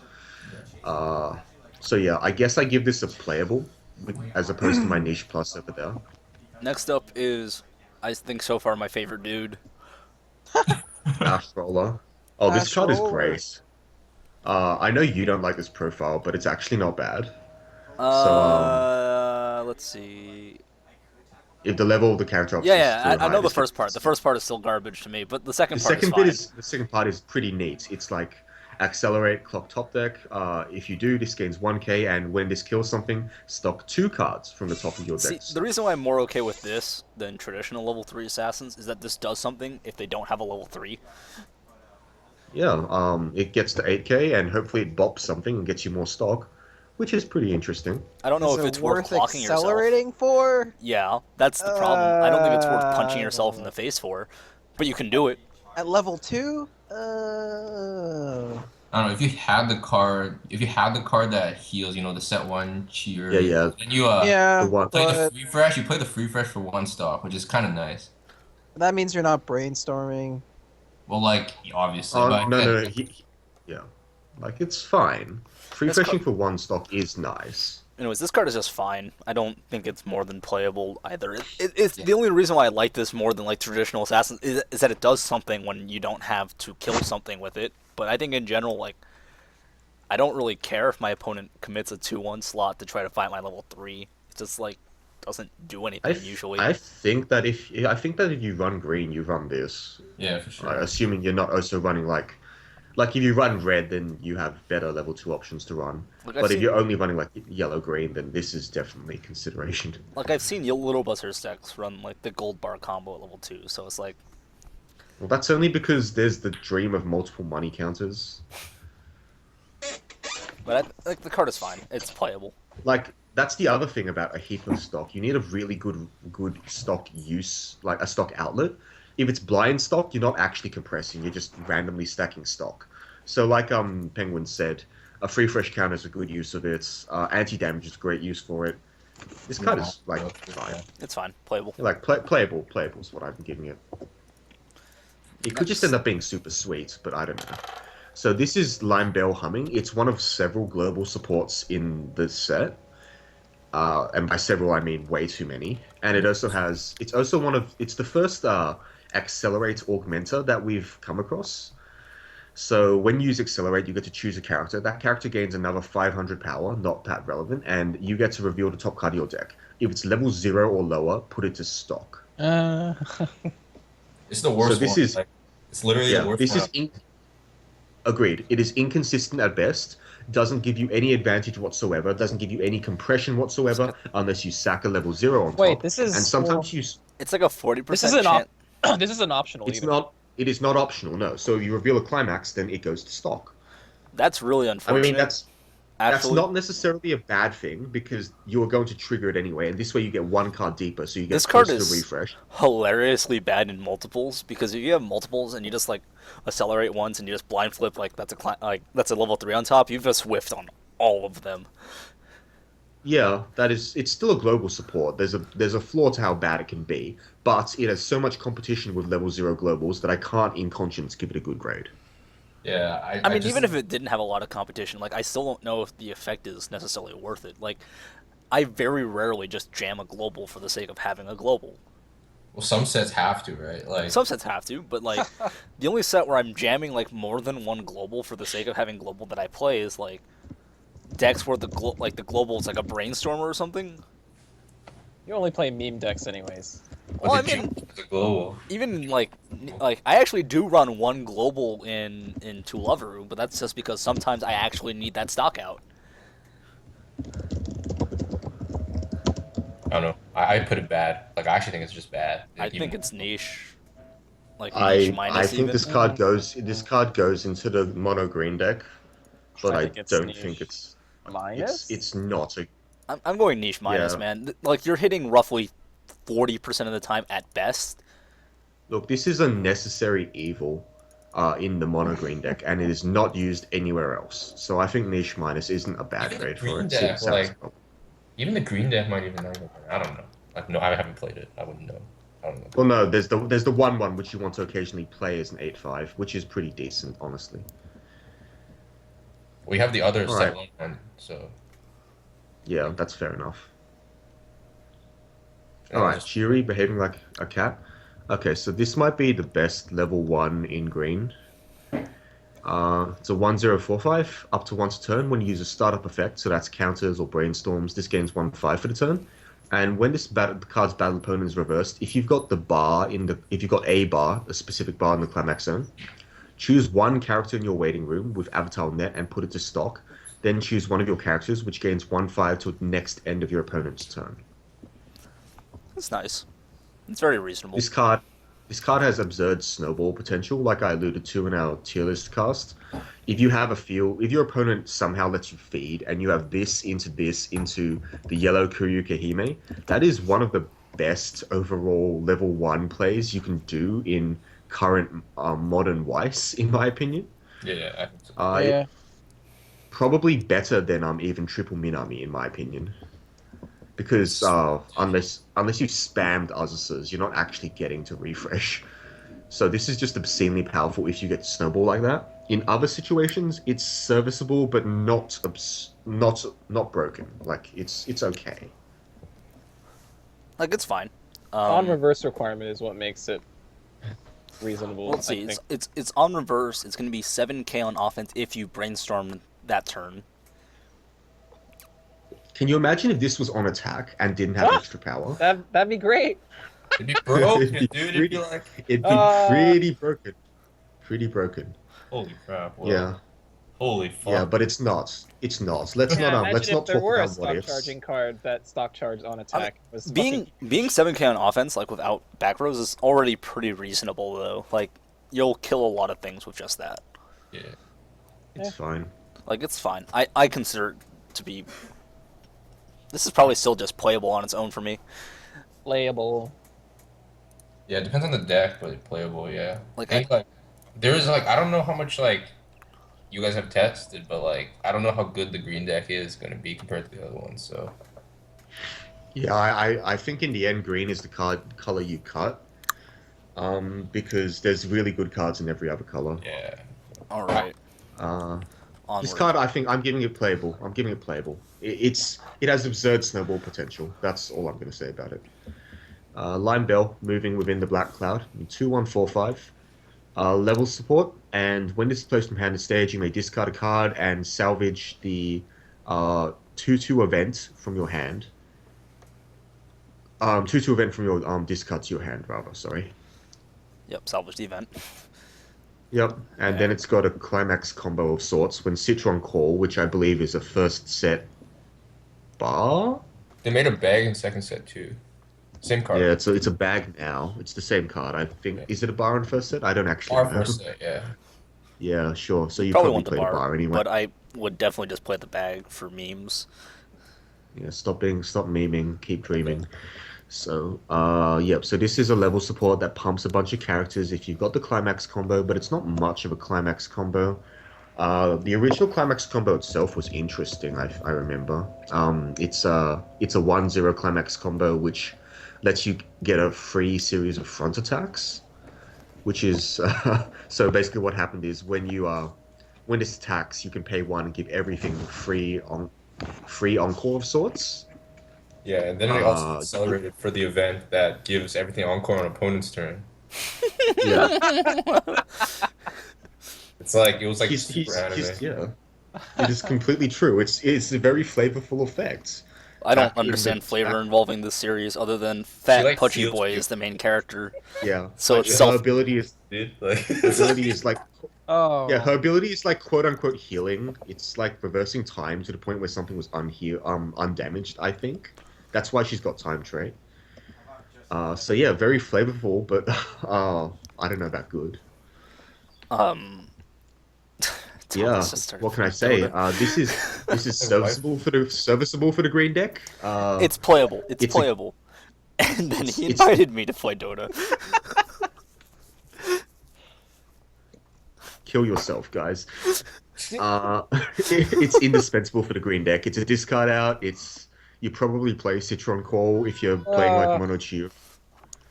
Uh, so yeah, I guess I give this a playable, as opposed to my niche plus over there. Next up is, I think so far my favorite dude. Ash Roller. Oh, this Ash card is Roller. great. I know you don't like this profile, but it's actually not bad. So, Let's see. if the level of the character option Yeah, is yeah, too I high, know the this first gets- part. The first part is still garbage to me, but the second The part is second fine. bit is the second part is pretty neat. It's like accelerate clock top deck. If you do, this gains 1k, and when this kills something, stock 2 cards from the top of your See, deck. the reason why I'm more okay with this than traditional level 3 assassins is that this does something if they don't have a level 3. Yeah, it gets to 8k, and hopefully it bops something and gets you more stock, which is pretty interesting. I don't know Is if it it's worth clocking yourself. accelerating for? Yeah, that's the problem. I don't think it's worth punching Uh, yourself in the face for, but you can do it. At level 2? I don't know if you had the card. If you had the card that heals, the set 1 cheer. Yeah, yeah. Then you Yeah, the one- play the but free fresh. You play the free fresh for 1 stock, which is kind of nice. that means you're not brainstorming. Well, like obviously, Oh, but no. Yeah. Like, it's fine. Free This freshing card- for 1 stock is nice. Anyways, this card is just fine. I don't think it's more than playable either. It's the only reason why I like this more than like traditional assassins is that it does something when you don't have to kill something with it. But I think in general, like, I don't really care if my opponent commits a 2-1 slot to try to fight my level 3. It just like doesn't do anything usually. I think that if you run green, you run this. yeah, for sure. Assuming you're not also running like if you run red, then you have better level 2 options to run. Like, But if you're only running like yellow green, then this is definitely consideration. Like I've seen Little Buzzers decks run like the gold bar combo at level 2, so it's like Well, that's only because there's the dream of multiple money counters. but like the card is fine. It's playable. Like that's the other thing about a heap of stock. You need a really good stock use, like a stock outlet. If it's blind stock, you're not actually compressing. You're just randomly stacking stock. So like Penguin said, a free fresh counter is a good use of it. Anti-damage is a great use for it. This card is like fine. It's fine. Playable. Like playable is what I'm giving it. It could just end up being super sweet, but I don't know. So this is Lime Bell Humming. It's one of several global supports in the set. And by several, I mean way too many. And it also has, it's the first Accelerate Augmenter that we've come across. So when you use Accelerate, you get to choose a character. That character gains another 500 power, not that relevant, and you get to reveal the top card of your deck. If it's level 0 or lower, put it to stock. It's the worst So this one. is- Like, it's literally the worst this one. is agreed. It is inconsistent at best. Doesn't give you any advantage whatsoever. Doesn't give you any compression whatsoever unless you sack a level 0 on Wait, top. this is- and sometimes you. It's like a 40% This isn't chance. this isn't optional. It's either. not. It is not optional. No. So you reveal a climax, then it goes to stock. That's really I unfortunate. mean, that's actually. not necessarily a bad thing because you are going to trigger it anyway, and this way you get 1 card deeper, so you get This card closer is- to refresh. hilariously bad in multiples because if you have multiples and you just like accelerate once and you just blind flip like that's a level 3 on top, you've just whiffed on all of them. Yeah, it's still a global support. There's a flaw to how bad it can be, but it has so much competition with level 0 globals that I can't in conscience give it a good grade. Yeah, I mean, even if it didn't have a lot of competition, like I still don't know if the effect is necessarily worth it. Like, I very rarely just jam a global for the sake of having a global. well, some sets have to, right? Like, Some sets have to, but like the only set where I'm jamming like more than one global for the sake of having global that I play is like decks where the global is like a brainstormer or something. You only play meme decks anyways. Well, I with the mean, juke, with the global. even like I actually do run one global in Tuloveru, but that's just because sometimes I actually need that stock out. I don't know. I put it bad. Like, I actually think it's just bad. I Even- think it's niche. Like niche I minus think even. this card goes into the mono green deck. but I think it's don't niche think it's minus. it's not a I'm going niche minus, Yeah. man. Like you're hitting roughly 40% of the time at best. Look. This is a necessary evil. In the mono green deck, and it is not used anywhere else. So I think niche minus isn't a bad Even the grade for green it. deck, Seems sounds even the green deck might even not even. I don't know. Like, no, I haven't played it. I wouldn't know. I don't know. Well, no, there's the 1/1 which you want to occasionally play as an 8/5, which is pretty decent, honestly. We have the other All right. 7/1, so. Yeah, that's fair enough. Yeah, All right, just- Cheery behaving like a cat. Okay, so this might be the best level 1 in green. It's a 1045, up to once a turn when you use a startup effect, so that's counters or brainstorms. This gains 1/5 for the turn. And when the card's battle opponent is reversed, if you've got if you've got a bar, a specific bar in the climax zone, choose one character in your waiting room with Avatar Net and put it to stock. Then choose one of your characters, which gains 1/5 to the next end of your opponent's turn. That's nice. It's very reasonable. This card has absurd snowball potential, like I alluded to in our tier list cast. If your opponent somehow lets you feed, and you have this into the yellow Kuryuka Hime, that is one of the best overall level 1 plays you can do in current modern Weiss, in my opinion. Yeah, I think so. Yeah. Probably better than even Triple Minami, in my opinion. Because unless you spammed Azusa's, you're not actually getting to refresh. So this is just obscenely powerful if you get to snowball like that. In other situations, it's serviceable, but not broken. Like it's okay. Like it's fine. On reverse requirement is what makes it reasonable. Let's see. I think. It's on reverse. It's going to be 7k on offense if you brainstorm that turn. Can you imagine if this was on attack and didn't have extra power? That'd be great. It'd be broken, It'd be dude. It'd pretty- be like, It'd be pretty broken. Pretty broken. holy crap. Well, Yeah. Holy fuck. Yeah, but it's not. It's not. Let's Yeah, not imagine if there talk were a about what stock ifs. charging card that stock charged on attack was Being 7k on offense, like without back rows, is already pretty reasonable though. Like you'll kill a lot of things with just that. Yeah. It's fine. Like it's fine. I consider it to be. This is probably still just playable on its own for me. playable. Yeah, it depends on the deck, but playable, yeah. Like, I think, there's, I don't know how much, you guys have tested, but, I don't know how good the green deck is going to be compared to the other ones, so. Yeah, I think in the end, green is the color you cut. Because there's really good cards in every other color. Yeah. All right. This Onward. card, I think, I'm giving it playable. It has absurd snowball potential. That's all I'm going to say about it. Lime Bell, moving within the black cloud, 2145. Level support, and when this is placed from hand to stage, you may discard a card and salvage the 2/2 event from your hand. 2/2 event from your discard to your hand, rather. Sorry. Yep. Salvage the event. Yep, and then it's got a climax combo of sorts when Citron Call, which I believe is a first set bar. They made a bag in second set, too. Same card. Yeah, it's a bag now. It's the same card. I think. Yeah. Is it a bar in first set? I don't actually Our know. first set, yeah. Yeah, sure. So you Probably probably want the played a bar, bar anyway. but I would definitely just play the bag for memes. Yeah, stop memeing, keep dreaming. So, yep. So this is a level support that pumps a bunch of characters if you've got the climax combo, but it's not much of a climax combo. The original climax combo itself was interesting. I remember. It's a 1/0 climax combo which lets you get a free series of front attacks, which is so basically what happened is when this attacks, you can pay 1 and give everything free encore of sorts. Yeah, and then we also accelerated for the event that gives everything encore on opponent's turn. Yeah. It was super anime. Yeah. It is completely true. It's a very flavorful effect. I don't Back in the- understand flavor involving this series other than Fat like, Pudgy feels Boy good. is the main character. Yeah. So Like, it's her ability is Dude, Oh. yeah, her ability is like quote unquote healing. It's like reversing time to the point where something was undamaged, I think. That's why she's got time trait. So yeah, very flavorful, but I don't know that good. Tell Yeah, us to start what can I playing say? Dota. This is serviceable for the green deck. It's playable. It's it's a playable. And then he it's invited me to play Dota. kill yourself, guys. It's indispensable for the green deck. It's a discard out. You probably play Citron Call if you're playing like Mono Chew.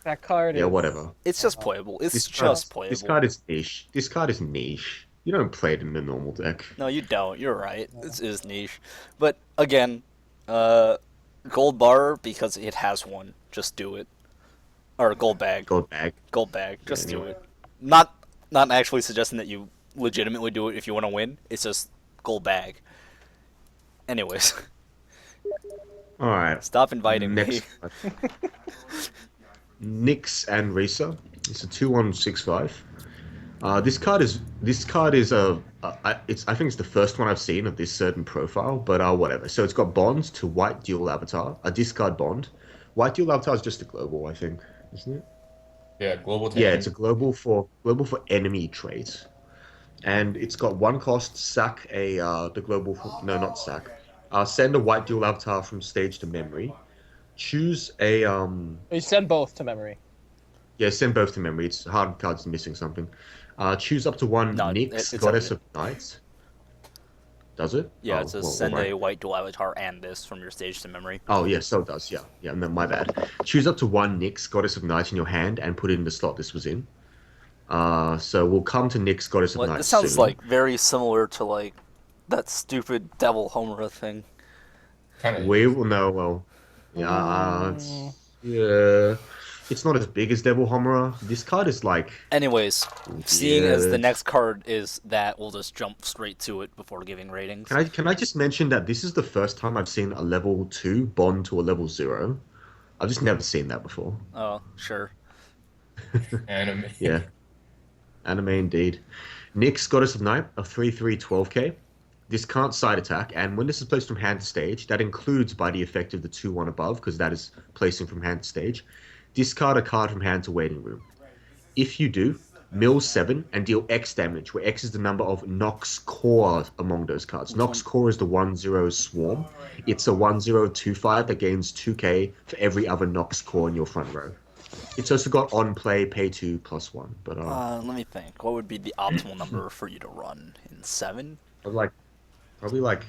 That card Yeah, is... whatever. It's just playable. It's This just card, playable. this card is niche. This card is niche. You don't play it in the normal deck. No, you don't. You're right. This is niche. But again, gold bar because it has one. Just do it. Or gold bag. Gold bag. Gold bag. Just do anyway. it. Not actually suggesting that you legitimately do it if you want to win. It's just gold bag. Anyways, All right. stop inviting me. Next. Nyx and Risa. It's a 2/1/6/5. This card is I think it's the first one I've seen of this certain profile, but whatever. So it's got bonds to white dual avatar, a discard bond. White dual avatar is just a global, I think, isn't it? Yeah, global. Yeah, it's a global for enemy trait, and it's got one cost. Sack the global. No, not sack. Send a white dual avatar from stage to memory. Choose a You send both to memory. Yeah, send both to memory. It's hard cards missing something. Choose up to one No, Nyx, it's Goddess evident. of Nights. Does it? Yeah, Oh, it says well, send right. a white dual avatar and this from your stage to memory. Oh, yeah, so it does. Yeah, yeah. No, my bad. Choose up to one Nyx, Goddess of Night in your hand, and put it in the slot this was in. So we'll come to Nyx, Goddess of What? Night This sounds soon. like very similar to like that stupid Devil Homura thing. Kind of. We will know. Well, yeah, yeah. It's not as big as Devil Homura. This card is like. Anyways, seeing as the Yeah. next card is that, we'll just jump straight to it before giving ratings. Can I just mention that this is the first time I've seen a level 2 bond to a level 0. I've just never seen that before. Oh, sure. Anime. Yeah. Anime indeed. Nyx, Goddess of Night, a 3/3 12k. This can't side attack, and when this is placed from hand to stage, that includes by the effect of the 2/1 above, because that is placing from hand to stage. Discard a card from hand to waiting room. If you do, mill 7 and deal X damage, where X is the number of Nox Core among those cards. Nox Core is the 1/0 swarm. It's a 1/0/2/5 that gains 2k for every other Nox Core in your front row. It's also got on play, pay 2 +1. But Let me think. What would be the optimal number for you to run in 7? probably like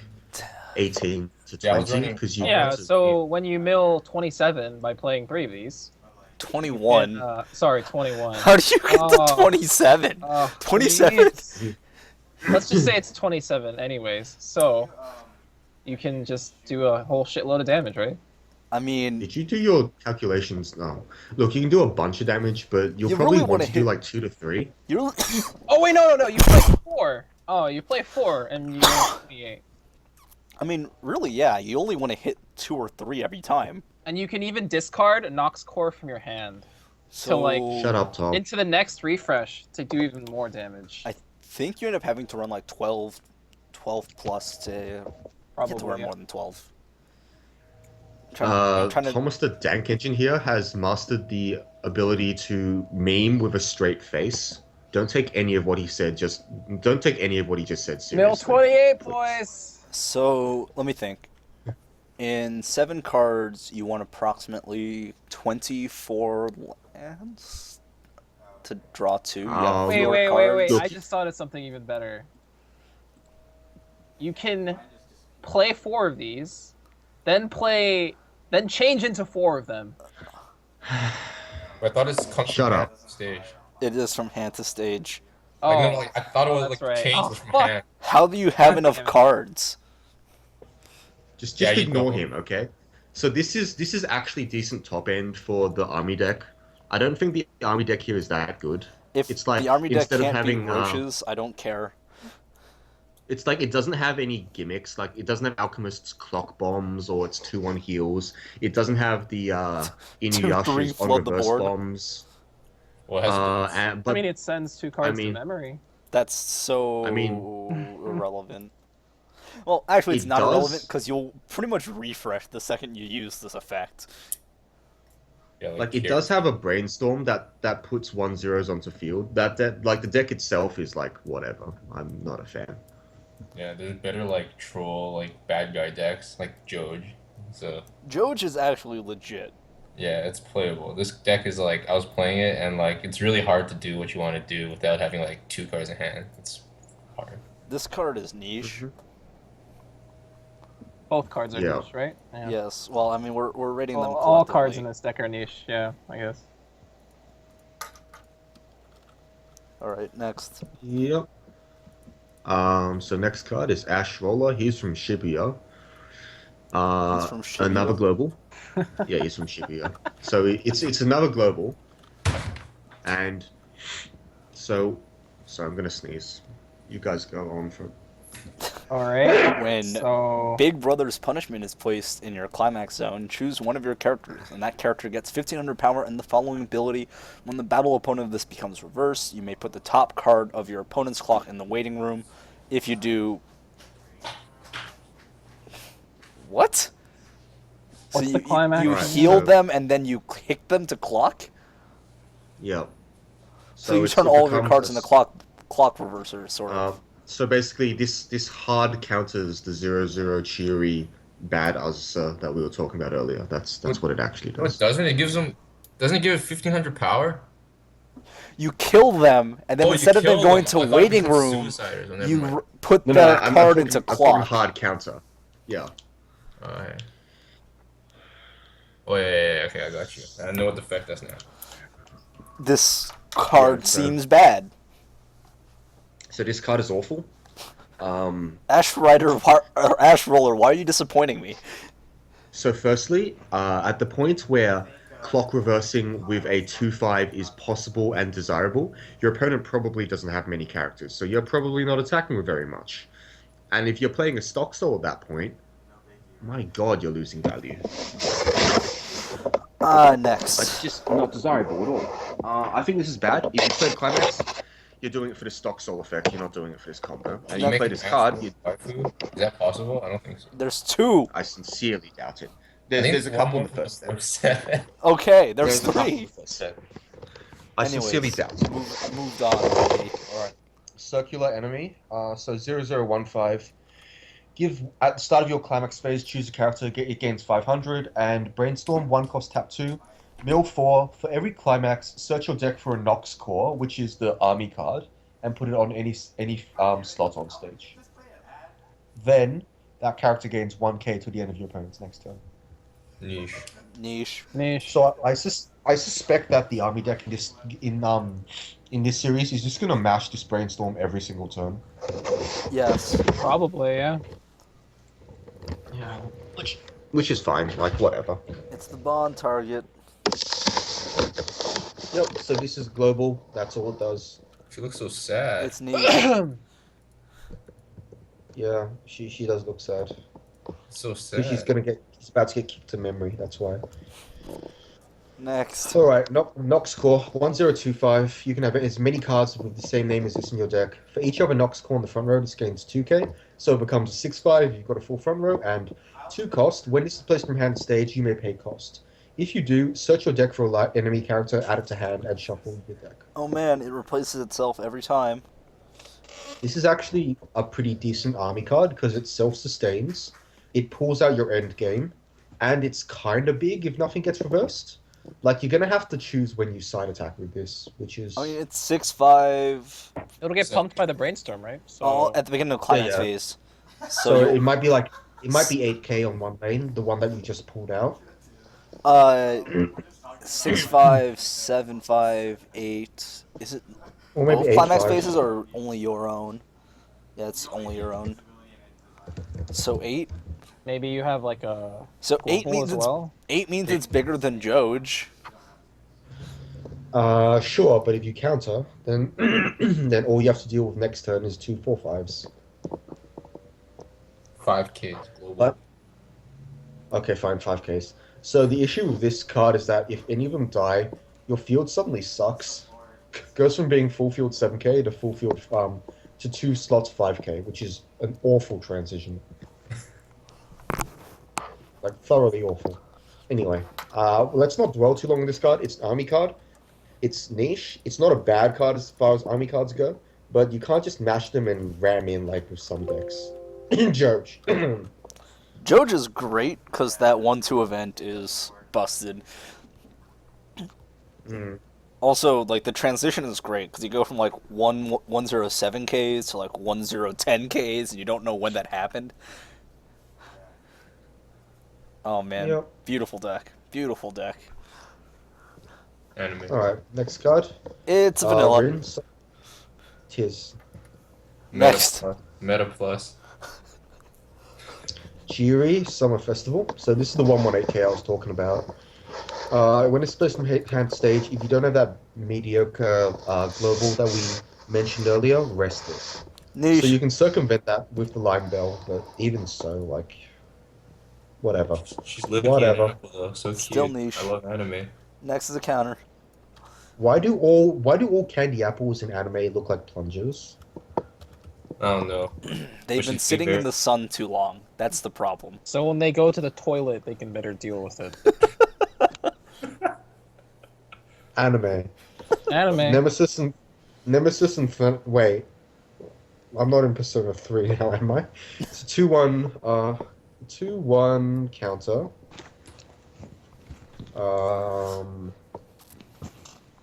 18 to Yeah, I was 20 running- because you Yeah, have to- so when you mill 27 by playing 3 of these... 21. Sorry, 21. How do you get to Oh. 27? Oh, 27? please. Let's just say it's 27 anyways. So, you can just do a whole shitload of damage, right? I mean, Did you do your calculations? No. Look, you can do a bunch of damage, but you'll You probably really want wanna to do hit- like 2 to 3. you're. Oh, wait, no. You play 4. Oh, you play 4 and you roll 28. I mean, really, yeah. You only want to hit 2 or 3 every time. And you can even discard a Nox Core from your hand So, like, Shut up, Tom. into the next refresh to do even more damage. I think you end up having to run like 12 plus to get to Probably. run Yeah. more than 12. I'm trying to Thomas the Dank engine here has mastered the ability to meme with a straight face. Don't take any of what he said. Don't take any of what he just said Mill seriously. 28, boys. So, let me think. In 7 cards, you want approximately 24 lands to draw 2. You have Wait, four Wait. cards. I just thought of something even better. You can play 4 of these, then change into 4 of them. But I thought it's come Shut from up. hand to stage. It is from hand to stage. Like, Oh, no, like, I thought it was that's like right. changed Oh, from fuck. hand. How do you have enough damn it. cards? Just Yeah, you ignore go. him, okay? So this is actually decent top end for the army deck. I don't think the army deck here is that good. If It's like, the army deck instead of can't having, beat roaches, I don't care. It's like it doesn't have any gimmicks. Like it doesn't have Alchemist's clock bombs or its 2/1 heals. It doesn't have the 2/3 Inuyasha's on flood the reverse board. bombs. Well, it has And, I but mean, it sends 2 cards mean- to memory. That's so I mean- irrelevant. Well, actually, it's It not does. irrelevant because you'll pretty much refresh the second you use this effect. yeah, like it here. does have a brainstorm that puts 1/0s onto field. That like the deck itself is like whatever. I'm not a fan. Yeah, there's better like troll, like bad guy decks, like Joj. So Joj is actually legit. yeah, it's playable. This deck is like I was playing it and like it's really hard to do what you want to do without having like two cards in hand. It's hard. This card is niche. Mhm. Both cards are Yeah. niche, right? Yeah. Yes. Well, I mean, we're rating them. All cards collectively. in this deck are niche. Yeah, I guess. All right, next. Yep. So next card is Ash Roller. He's from Shibuya. He's from Shibuya? Another global. Yeah, he's from Shibuya. So it's another global, and so I'm gonna sneeze. You guys go on for. All right. When So Big Brother's punishment is placed in your climax zone, choose one of your characters, and that character gets 1500 power and the following ability. When the battle opponent of this becomes reversed, you may put the top card of your opponent's clock in the waiting room. If you do... What? What's so the climax? you Alright, heal so- them and then you kick them to clock? Yep. So you turn all of your cards into clock reverser, sort of. So basically, this hard counters the 0/0 Chiori bad Azza that we were talking about earlier. That's what it actually No, it does. doesn't. It gives them. Doesn't it give it 1500 power? You kill them, and then Oh, you instead of them kill going them. to I thought it waiting became room, suiciders. Oh, never you mind. put No, the no, card talking, into I'm talking clock. hard counter. Yeah. Alright. Oh yeah, okay, I got you. I know what the effect does now. This card Yeah, so- seems bad. So this card is awful. Ash Roller, why are you disappointing me? So firstly, at the point where clock reversing with a 2/5 is possible and desirable, your opponent probably doesn't have many characters, so you're probably not attacking with very much. And if you're playing a stock soul at that point, my god, you're losing value. It's Next. just not desirable at all. I think this is bad. If you play Climax, you're doing it for the stock soul effect, you're not doing it for this combo. And you make play an this card, actual waifu? Is that possible? I don't think so. There's two. I sincerely doubt it. I think There's a one couple in more the first set. set. Okay, there's a couple in three. the first set. I sincerely Anyways, doubt it. moved on already. Alright. Circular enemy. So 0015. Give at the start of your climax phase, choose a character, it gains 500, and brainstorm 1 cost tap 2. Mill 4. For every climax, search your deck for a Nox core, which is the army card, and put it on any slot on stage. Then that character gains 1k to the end of your opponent's next turn. Niche. Niche. niche. So I suspect that the army deck in this series is just gonna mash this brainstorm every single turn. Yes. Probably, yeah. Yeah, which is fine. Like whatever. It's the bond target. Yep. So this is global. That's all it does. She looks so sad. It's niche. Yeah, she does look sad. It's so Because sad. she's about to get kicked to memory. That's why. Next. All right, Nox core 1025. You can have as many cards with the same name as this in your deck. For each other Nox core in the front row, this gains 2k. So it becomes a 6/5 if you've got a full front row, and 2 cost. When this is placed from hand to stage, you may pay cost. If you do, search your deck for a enemy character, add it to hand, and shuffle your deck. Oh man, it replaces itself every time. This is actually a pretty decent army card because it self-sustains, it pulls out your end game, and it's kind of big if nothing gets reversed. Like, you're going to have to choose when you side attack with this, which is... I mean, it's 6/5. It'll get So- pumped by the brainstorm, right? So All at the beginning of climax Yeah. phase. So you- it might be like... It might be 8k on one lane, the one that you just pulled out. 6/5, 7/5, 8. Is it Or maybe both 8 climax 5. phases or only your own? Yeah, it's only your own. So 8. maybe you have like a So 8 global means as well. 8 means it's bigger than Joj. Sure, but if you counter, then then all you have to deal with next turn is 2 4/5s. 5 kids. Global. What? Okay, fine, 5ks. So the issue with this card is that if any of them die, your field suddenly sucks. Goes from being full field 7k to full field to 2 slots 5k, which is an awful transition. Like thoroughly awful. Anyway, let's not dwell too long on this card. It's an army card. It's niche. It's not a bad card as far as army cards go, but you can't just mash them and ram in like with some decks. Judge. Joj is great because that 1-2 event is busted. Mm. Also, like the transition is great because you go from like 107Ks to like 1010Ks, and you don't know when that happened. Oh man, Yep. beautiful deck, beautiful deck. Anime. All right, next card. It's vanilla. Rinse. Tis. Next. Meta Plus. Jiri Summer Festival. So this is the 118K I was talking about. When it's placed from hand to stage, if you don't have that mediocre global that we mentioned earlier, rest it. Niche. So you can circumvent that with the Lime Bell, but even so, like, whatever. She's living Whatever. here though, so cute. Still niche. I love anime. Next is a counter. Why do all candy apples in anime look like plungers? I don't know. They've Which been is sitting bigger. in the sun too long. That's the problem. So when they go to the toilet, they can better deal with it. Anime. Anime. Nemesis and wait. I'm not in Persona 3 now, am I? It's a 2-1 counter.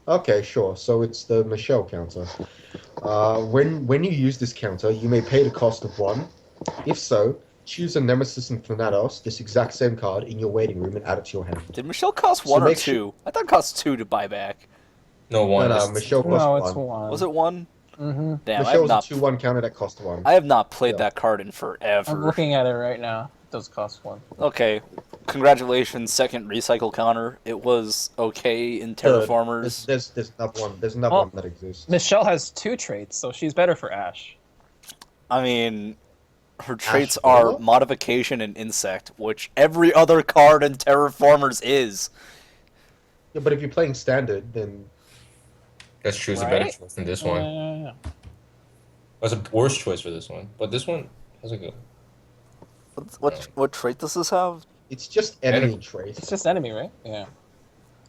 Okay, sure. So it's the Michelle counter. When you use this counter, you may pay the cost of 1. If so, choose a Nemesis and Thanatos, this exact same card, in your waiting room and add it to your hand. Did Michelle cost So 1 or make 2? sure- I thought it cost 2 to buy back. No one. No, It's- Michelle cost No, 1. it's one. Was it 1? Mm-hmm. Damn, Michelle's a 2-1 counter that cost 1. I have not played Yeah. that card in forever. I'm looking at it right now. It does cost 1. Okay, congratulations, second recycle counter. It was okay in Third. Terraformers. There's another one. There's another Oh. one that exists. Michelle has 2 traits, so she's better for Ash. I mean, her traits Ashford? are modification and insect, which every other card in Terraformers is. Yeah, but if you're playing standard, then That's true. It's a better Right? choice than this one. Yeah. That's a worse choice for this one. But this one has a good. What trait does this have? it's just enemy Enemy. traits. It's just enemy, right? Yeah.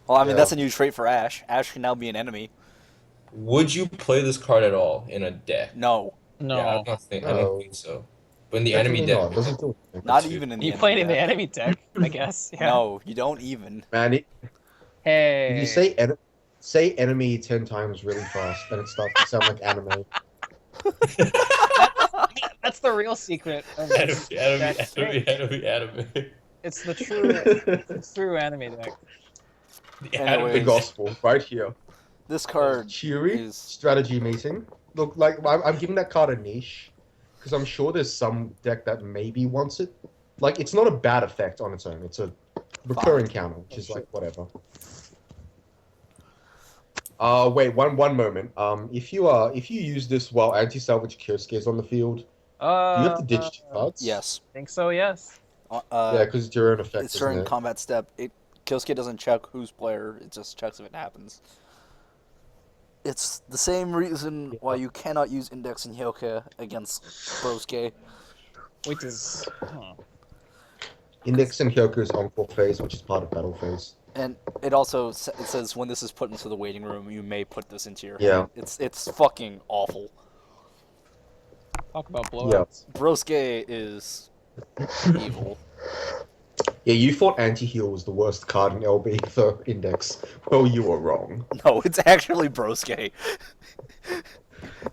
Well, I mean, Yeah. that's a new trait for Ash. Ash can now be an enemy. Would you play this card at all in a deck? No, No. Yeah, I don't No. think so. But in the enemy Definitely deck, not. Doesn't do anything. not Two. even in the You enemy played in the deck. enemy deck, I guess. Yeah. No, you don't even. Man, Hey. if you say enemy 10 times really fast, then it starts to sound like anime. That's the real secret. Of enemy, this enemy, deck. enemy. It's the true anime deck. The Anyways. anime The gospel, right here. This card Cheery is strategy meeting. Look, like I'm giving that card a niche because I'm sure there's some deck that maybe wants it. Like it's not a bad effect on its own. It's a recurring counter, which is like whatever. Wait, one moment. If you use this while anti-salvage Kyosuke is on the field, do you have to ditch 2 cards? yes. I think so, yes. Yeah, because it's your own effect, It's isn't during it? combat step. Kyosuke doesn't check who's player. It just checks if it happens. It's the same reason why you cannot use Index and Hyoka against Brosuke. Which is. Huh. Index and Hyoku's encore phase, which is part of battle phase. And it also it says when this is put into the waiting room, you may put this into your Yeah. hand. It's fucking awful. Talk about blowouts. Brosuke is evil. Yeah, you thought anti-heal was the worst card in LB for Index. Well, you were wrong. No, it's actually Brosuke.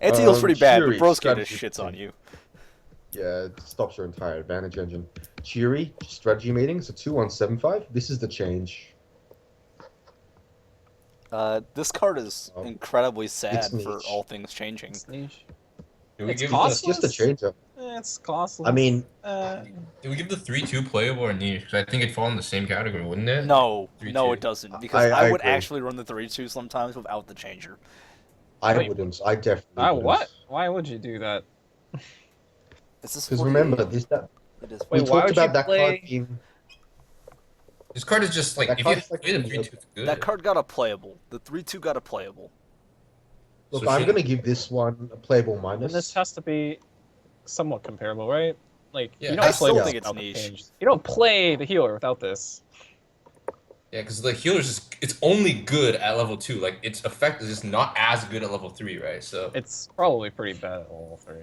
Anti-heal's pretty bad, but Shuri, Brosuke strategy just shits on meeting. you. Yeah, it stops your entire advantage engine. Cheery, strategy meeting, so 2175. This is the change. This card is Oh. incredibly sad It's for niche. all things changing. It's niche. Do we It's give cost- It's just a changer. It's costless. I mean, do we give the 3-2 playable or niche? Because I think it'd fall in the same category, wouldn't it? No, 3-2. no, it doesn't. Because I I would agree. actually run the 3-2 sometimes without the changer. I Wait. wouldn't. I definitely wouldn't. what? Why would you do that? Is this Because 48? remember, this that It is. we Wait, why talked would you about that play- card being. This card is just like That if card you is like play the pretty 3-2, it's good. That card got a playable. The 3-2 got a playable. Look, So I'm she- gonna give this one a playable minus. And this has to be somewhat comparable, right? Like Yeah, you I don't still play think this it's without the niche. change. You don't play the healer without this. Yeah, because the healer's just it's only good at level 2. Like its effect is just not as good at level 3, right? So It's probably pretty bad at level 3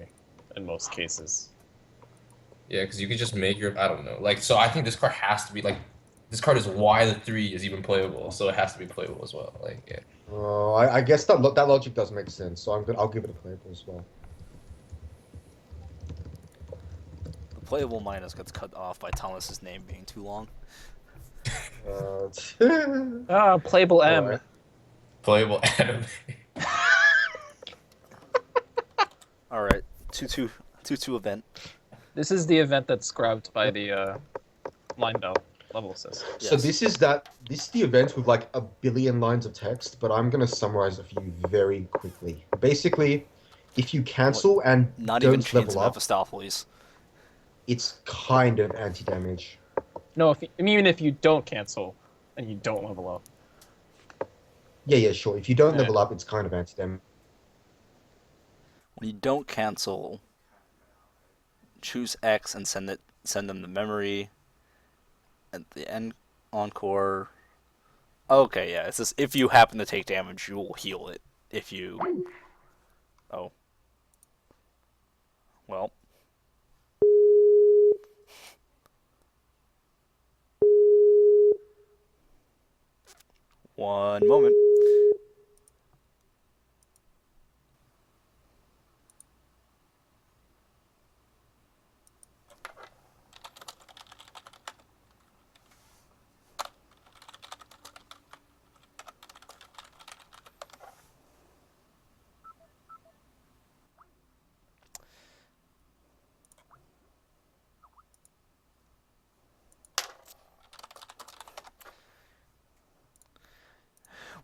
in most cases. yeah, because you could just make your I don't know. Like so I think this card has to be like this card is why the 3 is even playable, so it has to be playable as well. Like yeah. I guess that logic does make sense. So I'll give it a playable as well. The playable minus gets cut off by Thomas's name being too long. Playable M. Alright. Playable anime. All right, 2-2 event. This is the event that's grabbed by the line bell level assist. So Yes. this is the event with like a billion lines of text, but I'm gonna summarize a few very quickly. Basically, if you cancel and Not even don't Chains level of up, Mephistopheles. it's kind of anti-damage. No, even if you don't cancel and you don't level up. Yeah, sure. If you don't Yeah. level up, it's kind of anti-damage. When you don't cancel, choose X and send them the memory. At the end encore. Okay, yeah, it's just if you happen to take damage, you will heal it. If you Oh. Well. One moment.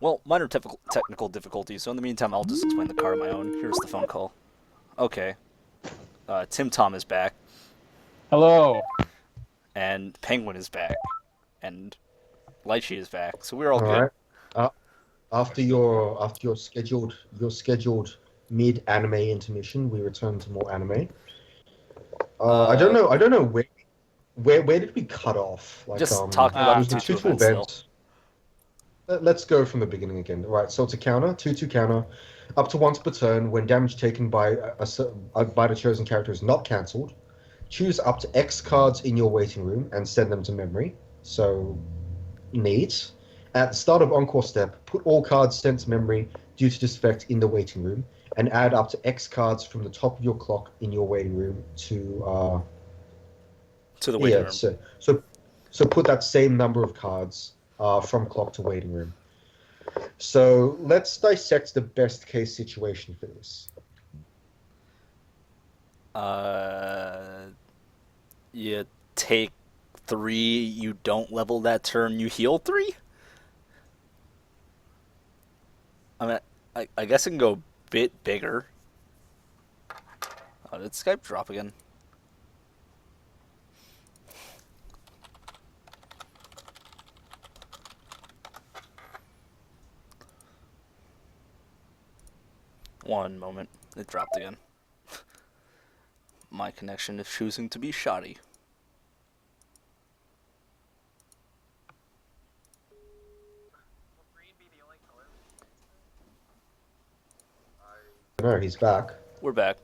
Well, minor technical difficulties, so in the meantime, I'll just explain the card on my own. Here's the phone call. Okay. Tim Tom is back, Hello. and Penguin is back, and Lychee is back, so we're all All good. right. After your scheduled mid anime intermission, we return to more anime. I don't know where did we cut off? Like, Just talking about it was the a 2-2 2-2 event event. Let's go from the beginning again. Right, so it's a counter, 2-2 counter, up to once per turn. When damage taken by by the chosen character is not cancelled, choose up to X cards in your waiting room and send them to memory. So, neat. At the start of Encore step, put all cards sent to memory due to this effect in the waiting room, and add up to X cards from the top of your clock in your waiting room to To the waiting yeah. room. So put that same number of cards from clock to waiting room. So let's dissect the best case situation for this. You take 3, you don't level that turn, you heal 3? I mean, I guess it can go a bit bigger. Oh, did Skype drop again? One moment. It dropped again. My connection is choosing to be shoddy. No, he's back. We're back.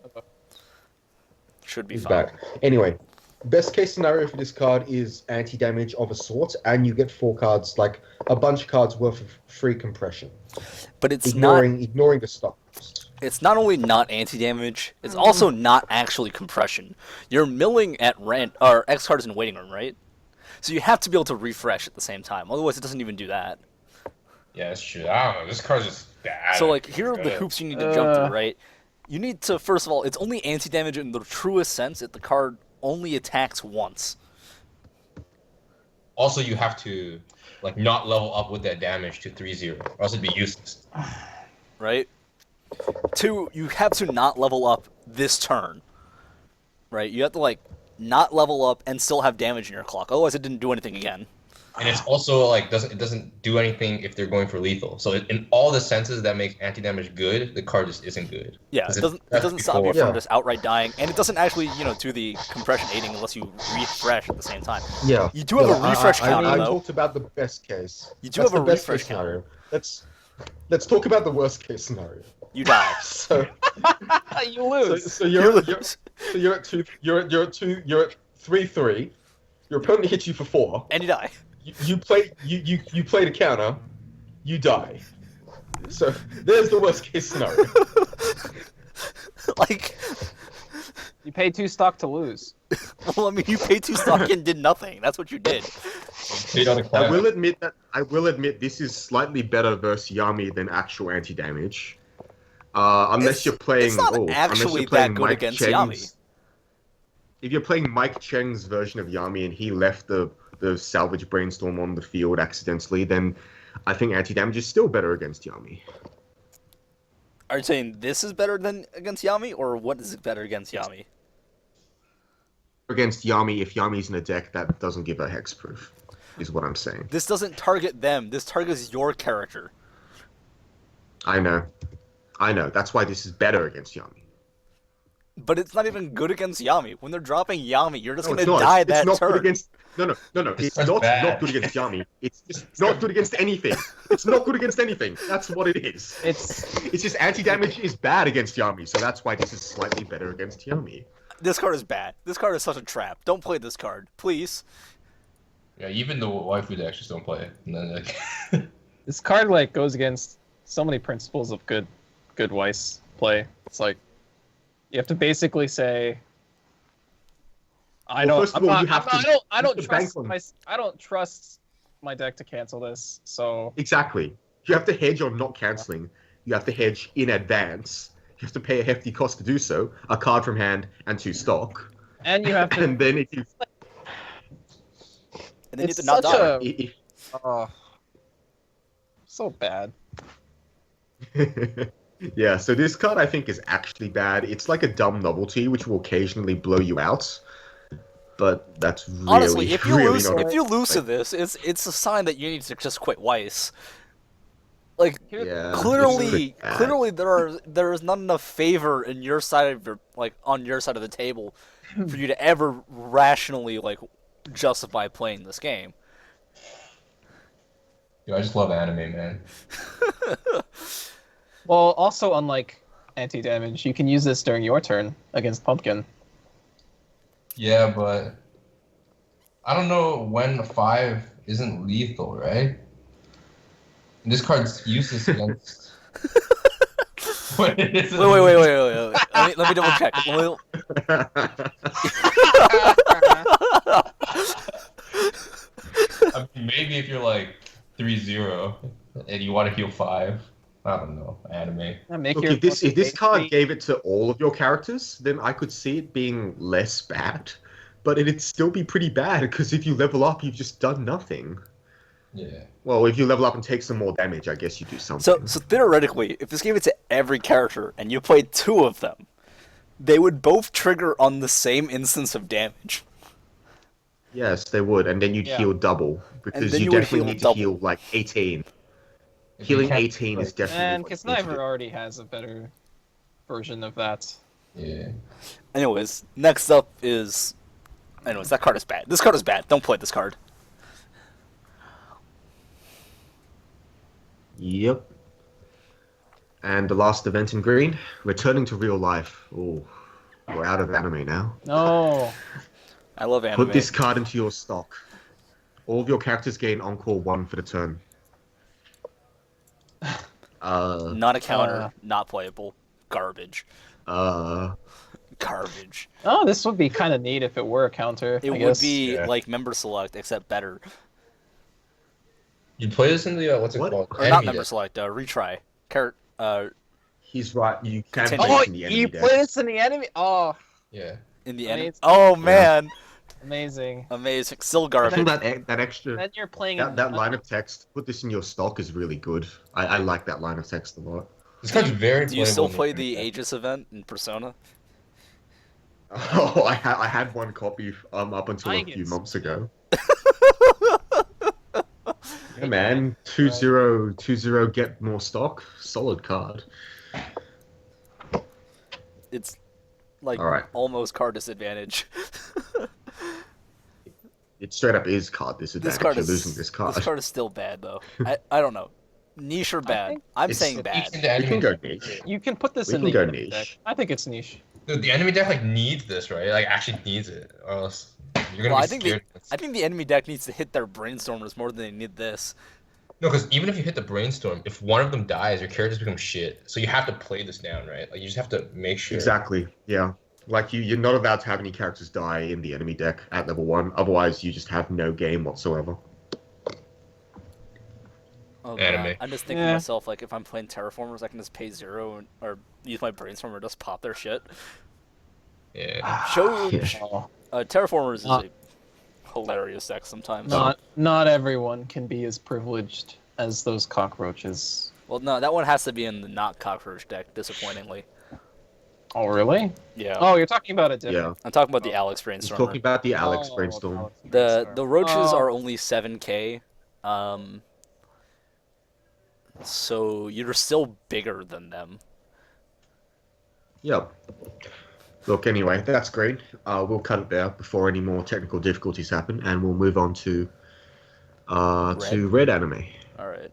Should be He's fine. back. Anyway, best case scenario for this card is anti-damage of a sort, and you get 4 cards, like a bunch of cards worth of free compression. But it's Ignoring the stop cost. It's not only not anti-damage, it's also not actually compression. You're milling at rent or X cards in waiting room, right? So you have to be able to refresh at the same time. Otherwise, it doesn't even do that. Yeah, that's true. I don't know. This card's just bad. So like, here are the hoops you need to jump through, right? You need to first of all, it's only anti-damage in the truest sense if the card only attacks once. Also, you have to like not level up with that damage to 3-0, or else it'd be useless. Right? 2, you have to not level up this turn. Right? You have to like not level up and still have damage in your clock. Otherwise, it didn't do anything again. and it's also like doesn't do anything if they're going for lethal. So in all the senses that make anti-damage good, the card just isn't good. Yeah, 'Cause it doesn't that's stop you before- from just outright dying, and it doesn't actually do the compression aiding unless you refresh at the same time. Yeah. You do have a refresh counter, I though. talked about the best case. You do That's have a the best refresh case scenario. Let's talk about the worst case scenario. You die. So You lose. so you're at 3-3. Your opponent hits you for 4. And you die. You play the counter. You die. So there's the worst case scenario. Like, You pay 2 stock to lose. well, I mean, you paid 2 stock and did nothing. That's what you did. Played on a I climax. will admit this is slightly better versus Yami than actual anti-damage. Unless you're playing. It's not unless actually you're playing that good Mike against Cheng's- Yami. If you're playing Mike Cheng's version of Yami and he left the salvage brainstorm on the field accidentally, then I think anti-damage is still better against Yami. Are you saying this is better than against Yami, or what is better against Yami? Against Yami, if Yami's in a deck that doesn't give a hexproof, is what I'm saying. This doesn't target them. This targets your character. I know. That's why this is better against Yami. But it's not even good against Yami. When they're dropping Yami, you're just No, gonna it's not. die It's that not turn. good against. No. This It's card's not bad. good against Yami. It's just not good against anything. It's not good against anything. That's what it is. It's just anti-damage is bad against Yami, so that's why this is slightly better against Yami. This card is bad. This card is such a trap. Don't play this card, please. Yeah, even the waifu decks just don't play it. And then, like, this card like goes against so many principles of good Weiss play. It's like you have to basically say, I Well, don't. first of all, you have to- I you don't have to bank trust on- I don't trust my deck to cancel this. So Exactly. You have to hedge on not canceling. You have to hedge in advance. You have to pay a hefty cost to do so. A card from hand and 2 stock. and you have to. And then if you And then you It's have to not such die. if, So bad. yeah, so this card I think is actually bad. It's like a dumb novelty which will occasionally blow you out. But that's really, Honestly, if you really not if you lose to this, it's a sign that you need to just quit Weiss. Like, Yeah, clearly, it's pretty bad. there is not enough favor in your side of on your side of the table for you to ever rationally justify playing this game. yo, I just love anime, man. Well, also unlike anti-damage, you can use this during your turn against Pumpkin. Yeah, but I don't know when 5 isn't lethal, right? And this card's useless against. When it isn't Wait. Let me double check. I mean, maybe if you're like 3-0 and you want to heal 5. I don't know, anime. Make Look, your if this Pumpkin card HP. gave it to all of your characters, then I could see it being less bad. But it'd still be pretty bad, because if you level up, you've just done nothing. Yeah. Well, if you level up and take some more damage, I guess you do something. So theoretically, if this gave it to every character and you played 2 of them, they would both trigger on the same instance of damage. Yes, they would, and then you'd Yeah. heal double, because then you you would definitely heal need double. to heal like 18. If you Healing can't- 18 is definitely. And what you need to Kisniver do. already has a better version of that. Yeah. Anyways, next up is... Anyways, that card is bad. This card is bad. Don't play this card. Yep. And the last event in green, returning to real life. Oh, we're out of anime now. No. I love anime. Put this card into your stock. All of your characters gain Encore 1 for the turn. Not a counter, not playable. Garbage. Garbage. Oh, this would be kind of neat if it were a counter. It I would guess. be Yeah. like member select, except better. You play this in the what's it What? called? Or not member select, retry. He's right. You can Continue. play Oh, this in the enemy you deck. play this in the enemy? Oh, Yeah. in the end. Amazing. Oh man, amazing. amazing. Still I garbage. think that extra Then you're playing that line of text. Put this in your stock is really good. I like that line of text a lot. This card's very. Do you still playable in play the deck. Aegis event in Persona? Oh, I had one copy up until a few Aegis. months ago. Yeah, man. 2-0, 2-0, get more stock. Solid card. It's like All right. almost card disadvantage. It straight up is card disadvantage. This card You're is losing this card. This card is still bad though. I don't know. Niche or bad? think I'm it's- saying It bad. peaks into We enemy can go deck. niche. You can put this We in can the go enemy niche. deck. I think it's niche. Dude, the enemy deck like needs this, right? Like actually needs it, or else you're gonna Well, be I think scared. I think the enemy deck needs to hit their brainstormers more than they need this. No, because even if you hit the brainstorm, if one of them dies, your characters become shit. So you have to play this down, right? Like you just have to make sure. Exactly. Yeah. Like you're not allowed to have any characters die in the enemy deck at level 1. Otherwise, you just have no game whatsoever. Oh, Anime. God. I'm just thinking to Yeah. myself, like, if I'm playing Terraformers, I can just pay 0 or use my brainstormer and just pop their shit. Yeah. Show Yeah. Oh, Terraformers is Not- a hilarious deck sometimes. not everyone can be as privileged as those cockroaches. Well, no, that one has to be in the not cockroach deck, disappointingly. Oh, really? Yeah. Oh, you're talking about a different. Yeah. I'm talking about the Alex He's brainstormer. talking about the Alex Oh, brainstorm. Alex The Brainstorm. roaches Oh. are only 7k, so you're still bigger than them. Yep. Look, anyway, that's great. We'll cut it there before any more technical difficulties happen, and we'll move on to red anime. All right.